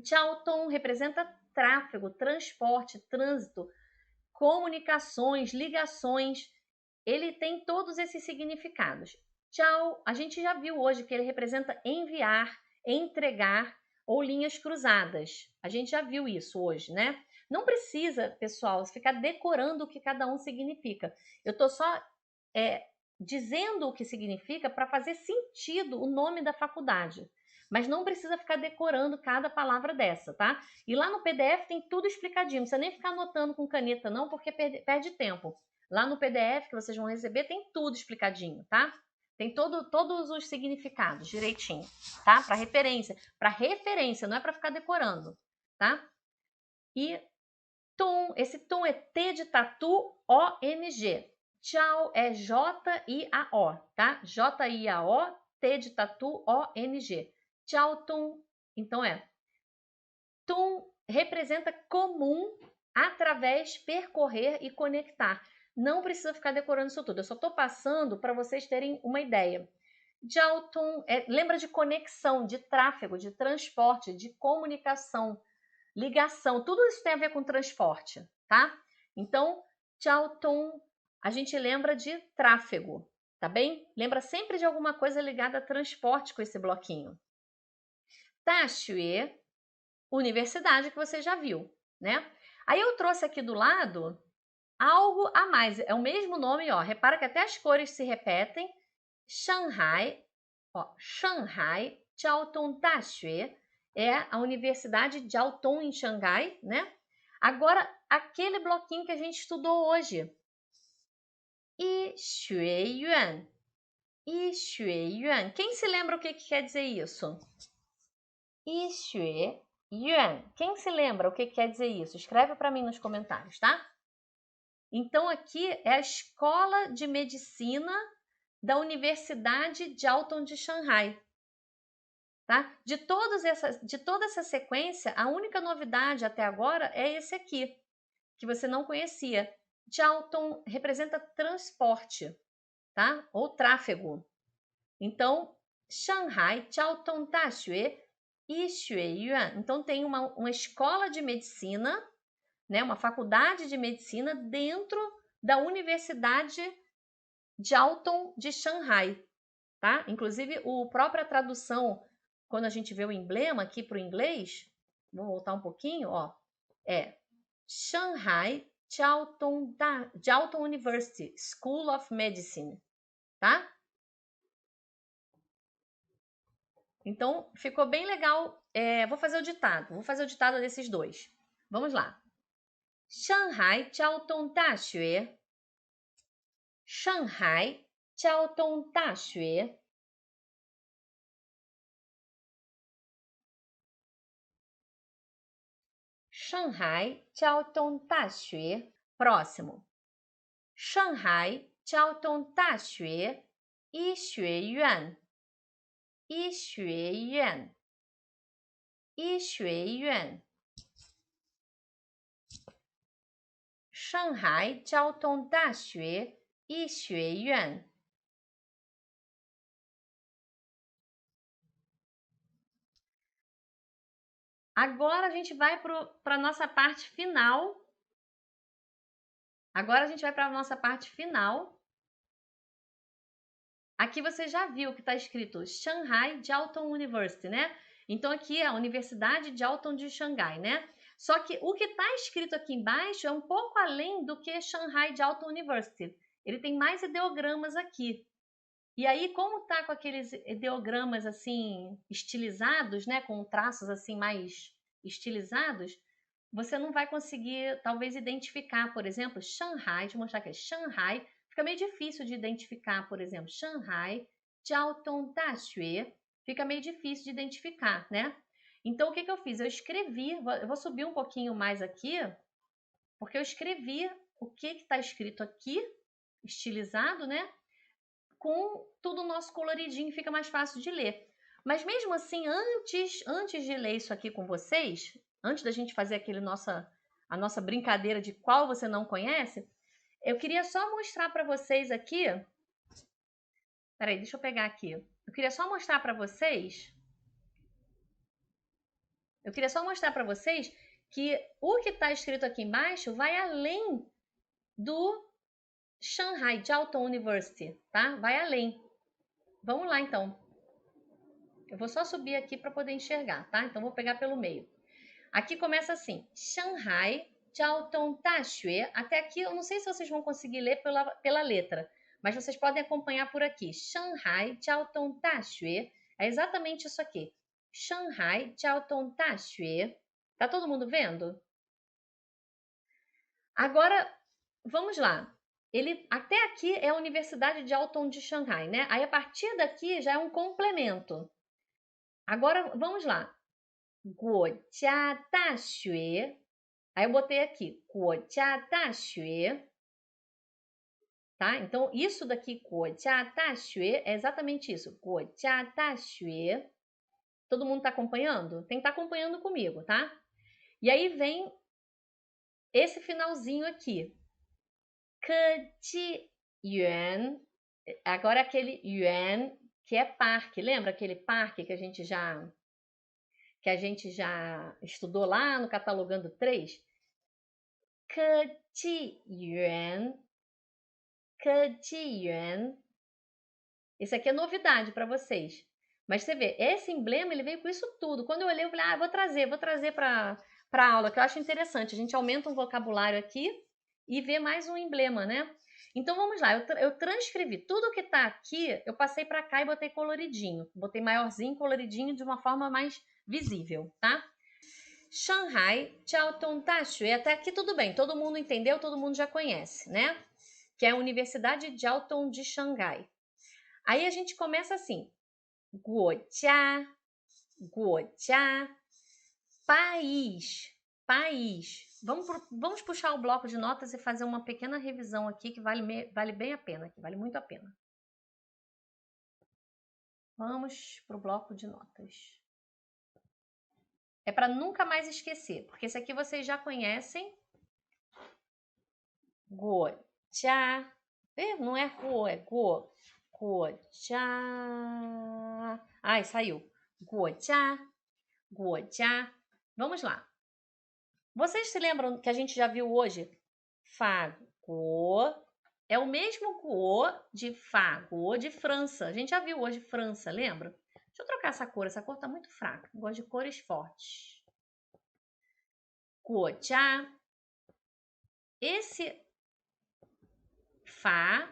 Jiaotong representa tráfego, transporte, trânsito, comunicações, ligações. Ele tem todos esses significados. Jiao, a gente já viu hoje que ele representa enviar, entregar ou linhas cruzadas. A gente já viu isso hoje, né? Não precisa, pessoal, ficar decorando o que cada um significa. Eu estou só dizendo o que significa para fazer sentido o nome da faculdade. Mas não precisa ficar decorando cada palavra dessa, tá? E lá no PDF tem tudo explicadinho. Não precisa nem ficar anotando com caneta, não, porque perde tempo. Lá no PDF que vocês vão receber tem tudo explicadinho, tá? Tem todos os significados direitinho, tá? Para referência, não é para ficar decorando, tá? E tum, esse tum é T de tatu, O-N-G. Jiao é J-I-A-O, tá? J-I-A-O, T de tatu, O-N-G. Jiaotong, então tum representa comum, através, percorrer e conectar. Não precisa ficar decorando isso tudo. Eu só estou passando para vocês terem uma ideia. Jiaotong lembra de conexão, de tráfego, de transporte, de comunicação, ligação. Tudo isso tem a ver com transporte, tá? Então, Jiaotong, a gente lembra de tráfego, tá bem? Lembra sempre de alguma coisa ligada a transporte com esse bloquinho. Daxue, universidade que você já viu, né? Aí eu trouxe aqui do lado algo a mais. É o mesmo nome, ó. Repara que até as cores se repetem. Shanghai, ó, Shanghai Jiaotong Daxue é a Universidade de Jiaotong em Xangai, né? Agora, aquele bloquinho que a gente estudou hoje. Yixue Yuan. Yixue Yuan. Quem se lembra o que quer dizer isso? Yixue Yuan. Quem se lembra o que quer dizer isso? Escreve para mim nos comentários, tá? Então, aqui é a Escola de Medicina da Universidade Jiaotong de Xangai, tá? De toda essa sequência, a única novidade até agora é esse aqui, que você não conhecia. Jiaotong representa transporte, tá? Ou tráfego. Então, Shanghai Jiaotong Daxue Yixue-yuan. Então, tem uma escola de medicina, né? Uma faculdade de medicina dentro da Universidade Jiaotong de Shanghai, tá? Inclusive, a própria tradução, quando a gente vê o emblema aqui para o inglês, vou voltar um pouquinho, ó, é Shanghai Jiaotong University School of Medicine, tá? Então, ficou bem legal. Vou fazer o ditado desses dois. Vamos lá. Shanghai Jiaotong Daxue. Shanghai Jiaotong Daxue. Shanghai Jiaotong Daxue. Próximo. Shanghai Jiaotong Daxue Yixue-yuan. Yixue-yuan. Yixue-yuan. Shanghai Jiaotong Daxue Yixue-yuan. Agora a gente vai para a nossa parte final. Aqui você já viu que está escrito Shanghai Jiaotong University, né? Então aqui é a Universidade Jiaotong de Xangai, né? Só que o que está escrito aqui embaixo é um pouco além do que Shanghai Jiaotong University. Ele tem mais ideogramas aqui. E aí, como tá com aqueles ideogramas assim estilizados, né, com traços assim mais estilizados, você não vai conseguir talvez identificar, por exemplo, Shanghai, deixa eu mostrar aqui, Shanghai, fica meio difícil de identificar, por exemplo, Shanghai Jiaotong Daxue, fica meio difícil de identificar, né? Então, o que eu fiz? Eu vou subir um pouquinho mais aqui, porque eu escrevi o que está escrito aqui, estilizado, né? Com tudo nosso coloridinho, fica mais fácil de ler. Mas mesmo assim, antes de ler isso aqui com vocês, antes da gente fazer a nossa brincadeira de qual você não conhece, eu queria só mostrar para vocês aqui. Peraí, deixa eu pegar aqui. Eu queria só mostrar para vocês que o que está escrito aqui embaixo vai além do Shanghai Jiaotong University, tá? Vai além. Vamos lá, então. Eu vou só subir aqui para poder enxergar, tá? Então, vou pegar pelo meio. Aqui começa assim, Shanghai Jiaotong Daxue. Até aqui, eu não sei se vocês vão conseguir ler pela letra, mas vocês podem acompanhar por aqui. Shanghai Jiaotong Daxue. É exatamente isso aqui. Shanghai Jiaotong Daxue. Tá todo mundo vendo? Agora, vamos lá. Até aqui é a Universidade de Jiaotong de Xangai, né? Aí, a partir daqui, já é um complemento. Agora, vamos lá. Guojia Daxue. Aí eu botei aqui, Guojia Daxue. Tá? Então, isso daqui, Guojia Daxue, é exatamente isso. Guojia Daxue. Todo mundo tá acompanhando? Tem que estar acompanhando comigo, tá? E aí vem esse finalzinho aqui. Keji Yuan. Agora aquele Yuan, que é parque. Lembra aquele parque que a gente já estudou lá no Catalogando 3? Keji Yuan. Keji Yuan. Isso aqui é novidade para vocês. Mas você vê, esse emblema ele veio com isso tudo. Quando eu olhei, eu falei, vou trazer para a aula, que eu acho interessante. A gente aumenta um vocabulário aqui e vê mais um emblema, né? Então vamos lá, eu transcrevi tudo que está aqui, eu passei para cá e botei coloridinho. Botei maiorzinho, coloridinho, de uma forma mais visível, tá? Shanghai Jiaotong Daxue, até aqui tudo bem, todo mundo entendeu, todo mundo já conhece, né? Que é a Universidade Jiaotong de Xangai. Aí a gente começa assim, Guojia, Guojia, país, país. Vamos puxar o bloco de notas e fazer uma pequena revisão aqui que vale bem a pena, que vale muito a pena. Vamos para o bloco de notas. É para nunca mais esquecer, porque esse aqui vocês já conhecem. Guojia. Não é ro, é go. Guojia. Ai, saiu. Guojia. Guojia. Vamos lá. Vocês se lembram que a gente já viu hoje? Fago. É o mesmo go de fago de França. A gente já viu hoje França, lembra? Deixa eu trocar essa cor tá muito fraca. Eu gosto de cores fortes. Guojia. Esse Fá,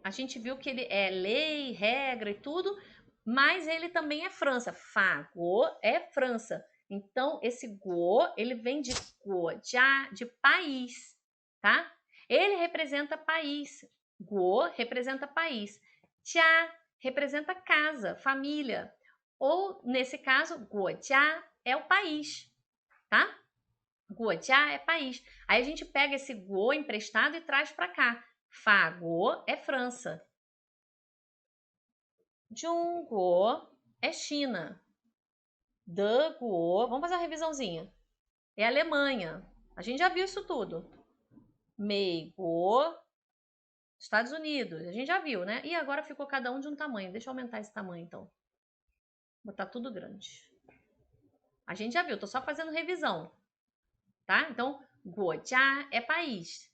a gente viu que ele é lei, regra e tudo, mas ele também é França. Fá, go é França. Então, esse go, ele vem de goja, de país, tá? Ele representa país. Go representa país. Jia representa casa, família. Ou, nesse caso, goja é o país, tá? Goja é país. Aí a gente pega esse go emprestado e traz para cá. Fago é França. Junguo é China. Deguo, vamos fazer uma revisãozinha. É Alemanha. A gente já viu isso tudo. Meigo, Estados Unidos. A gente já viu, né? E agora ficou cada um de um tamanho. Deixa eu aumentar esse tamanho, então. Botar tudo grande. A gente já viu, tô só fazendo revisão. Tá? Então, Guojia é país,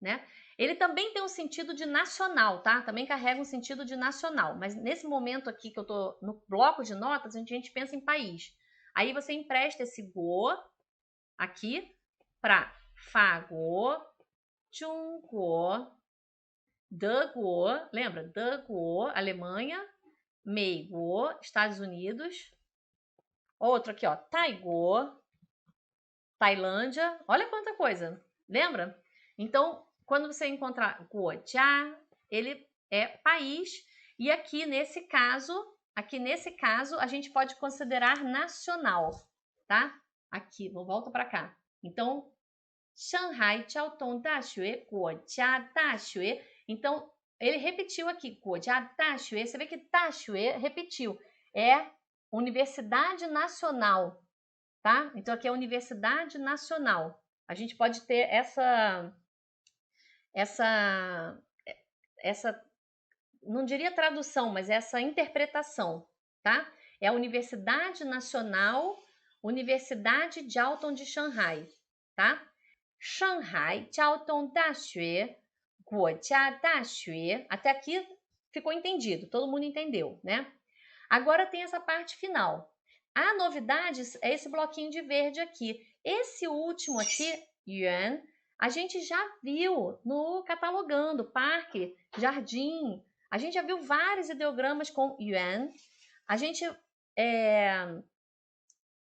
né? Ele também tem um sentido de nacional, tá? Também carrega um sentido de nacional. Mas nesse momento aqui que eu tô no bloco de notas, a gente pensa em país. Aí você empresta esse go aqui para Fago, Junguo, Deguo, lembra? Deguo, Alemanha, Meigo, Estados Unidos. Outro aqui, ó, Taigo, Tailândia. Olha quanta coisa. Lembra? Então, quando você encontrar Guojia, ele é país. E aqui nesse caso, a gente pode considerar nacional, tá? Aqui, volta para cá. Então, Shanghai Jiaotong Daxue, Guojia Daxue. Então, ele repetiu aqui, Guojia Daxue. Você vê que Daxue repetiu. É Universidade Nacional, tá? Então, aqui é Universidade Nacional. A gente pode ter essa, não diria tradução, mas essa interpretação, tá? É a Universidade Nacional, Universidade Jiaotong de Shanghai, tá? Shanghai Jiaotong Daxue, Guojia Daxue. Até aqui ficou entendido, todo mundo entendeu, né? Agora tem essa parte final. A novidade é esse bloquinho de verde aqui. Esse último aqui, yuan, a gente já viu no catalogando, parque, jardim. A gente já viu vários ideogramas com yuan. A gente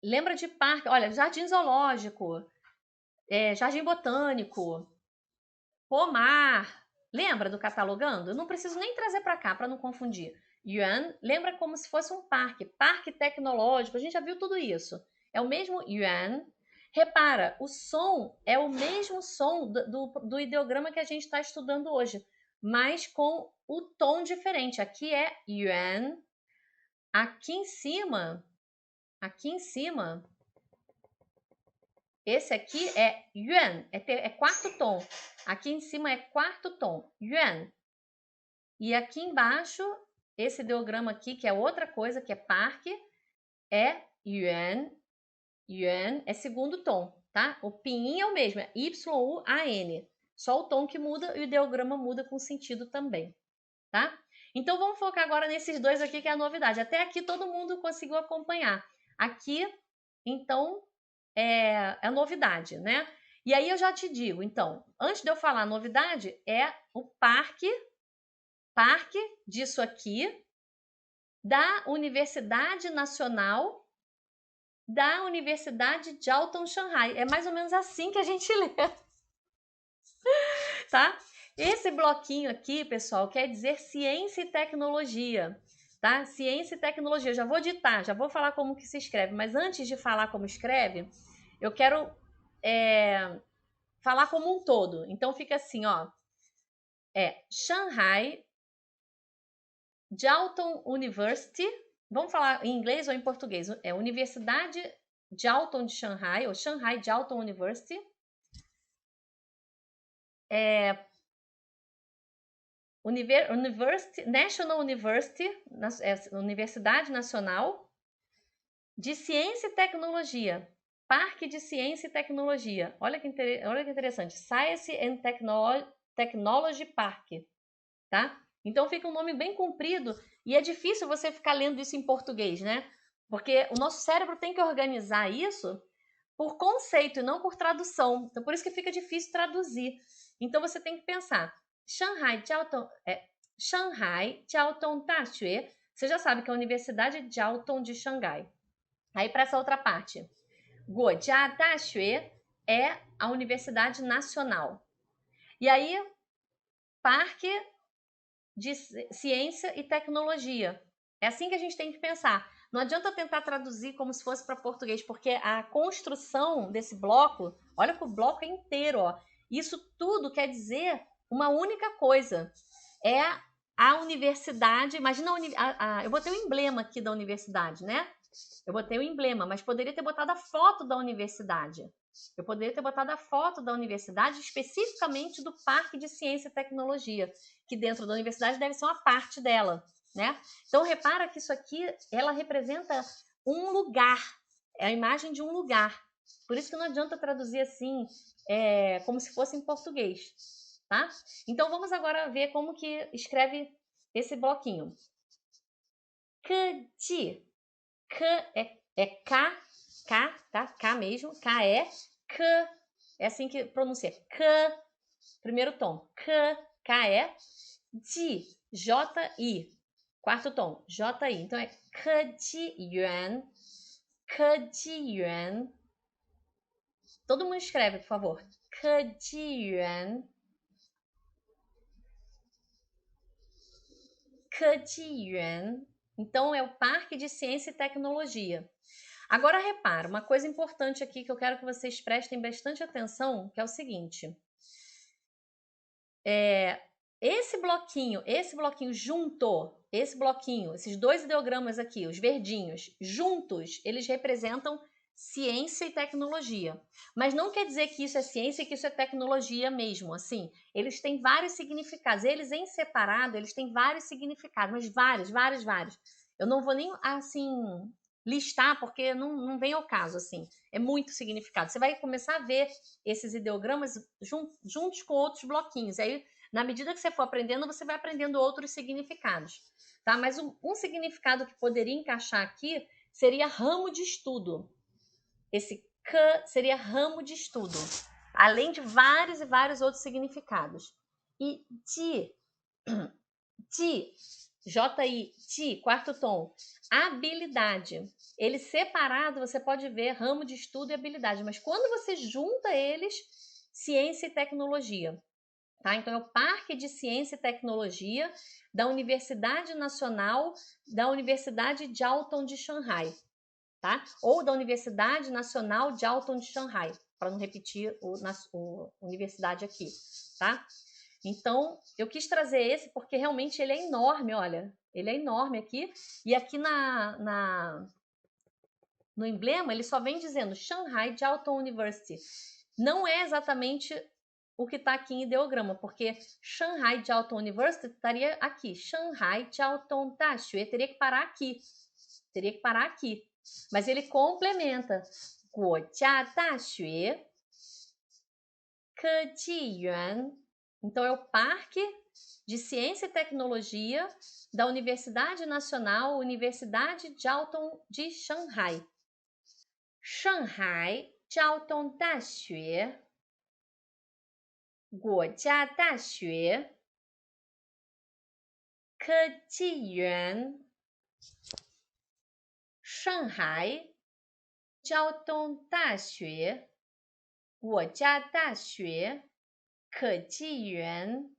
lembra de parque, olha, jardim zoológico, jardim botânico, pomar. Lembra do catalogando? Eu não preciso nem trazer para cá para não confundir. Yuan lembra como se fosse um parque tecnológico. A gente já viu tudo isso. É o mesmo yuan. Repara, o som é o mesmo som do ideograma que a gente está estudando hoje, mas com o tom diferente. Aqui é yuan. Aqui em cima, esse aqui é yuan, é quarto tom. Aqui em cima é quarto tom, yuan. E aqui embaixo, esse ideograma aqui, que é outra coisa, que é parque, é yuan. Yuan é segundo tom, tá? O pinyin é o mesmo, é Y-U-A-N. Só o tom que muda e o ideograma muda com sentido também, tá? Então, vamos focar agora nesses dois aqui, que é a novidade. Até aqui todo mundo conseguiu acompanhar. Aqui, então, é a novidade, né? E aí eu já te digo, então, antes de eu falar a novidade, é o parque disso aqui, da Universidade Nacional da Universidade Jiaotong Shanghai. É mais ou menos assim que a gente lê, tá? Esse bloquinho aqui, pessoal, quer dizer ciência e tecnologia, tá? Ciência e tecnologia. Já vou ditar, já vou falar como que se escreve, mas antes de falar como escreve, eu quero falar como um todo. Então fica assim, ó. Shanghai Jiaotong University. Vamos falar em inglês ou em português? É Universidade Jiaotong de Shanghai, ou Shanghai Jiaotong University. National University, Universidade Nacional de Ciência e Tecnologia. Parque de Ciência e Tecnologia. Olha que interessante. Science and Technology Park. Tá? Então fica um nome bem comprido e é difícil você ficar lendo isso em português, né? Porque o nosso cérebro tem que organizar isso por conceito e não por tradução. Então por isso que fica difícil traduzir. Então você tem que pensar. Shanghai Jiaotong Daxue, você já sabe que é a Universidade Jiaotong de Xangai. Aí para essa outra parte. Guojia Daxue é a Universidade Nacional. E aí, Parque de Ciência e Tecnologia. É assim que a gente tem que pensar. Não adianta tentar traduzir como se fosse para português, porque a construção desse bloco, olha que o bloco é inteiro, ó. Isso tudo quer dizer uma única coisa. É a universidade. Imagina eu botei o emblema aqui da universidade, né? Eu botei o emblema, mas poderia ter botado a foto da universidade. Eu poderia ter botado a foto da universidade, especificamente do Parque de Ciência e Tecnologia, que dentro da universidade deve ser uma parte dela, né? Então repara que isso aqui, ela representa um lugar, é a imagem de um lugar. Por isso que não adianta traduzir assim, como se fosse em português, tá? Então vamos agora ver como que escreve esse bloquinho. Keji. K é K, tá? K mesmo. K é K. É assim que pronuncia. K, primeiro tom. K é Ji, J-I. Quarto tom, J-I. Então é Kejiyuan. Kejiyuan. Todo mundo escreve, por favor. Kejiyuan. Kejiyuan. Então é o Parque de Ciência e Tecnologia. Agora repara, uma coisa importante aqui que eu quero que vocês prestem bastante atenção, que é o seguinte. Esse bloquinho junto, esses dois ideogramas aqui, os verdinhos, juntos, eles representam ciência e tecnologia. Mas não quer dizer que isso é ciência e que isso é tecnologia mesmo, assim. Eles têm vários significados. Eles em separado, eles têm vários significados, mas vários. Eu não vou nem, assim, listar, porque não vem ao caso, assim. É muito significado. Você vai começar a ver esses ideogramas juntos com outros bloquinhos. Aí, na medida que você for aprendendo, você vai aprendendo outros significados, tá? Mas um significado que poderia encaixar aqui seria ramo de estudo. Esse K seria ramo de estudo, além de vários e vários outros significados. E J-I, quarto tom, habilidade. Ele separado, você pode ver ramo de estudo e habilidade, mas quando você junta eles, ciência e tecnologia. Tá? Então, é o Parque de Ciência e Tecnologia da Universidade Nacional da Universidade Jiaotong de Xangai. Tá? Ou da Universidade Nacional Jiaotong de Xangai, para não repetir o universidade aqui. Tá? Então, eu quis trazer esse porque realmente ele é enorme, olha. Ele é enorme aqui. E aqui no emblema, ele só vem dizendo Shanghai Jiaotong University. Não é exatamente o que está aqui em ideograma, porque Shanghai Jiaotong University estaria aqui. Shanghai Jiaotong Daxue teria que parar aqui. Teria que parar aqui. Mas ele complementa. Guojia Daxue Kejiyuan. Então, é o Parque de Ciência e Tecnologia da Universidade Nacional Universidade Jiaotong de Xangai. Shanghai Jiaotong Daxue 国家大学科技园上海交通大学国家大学科技园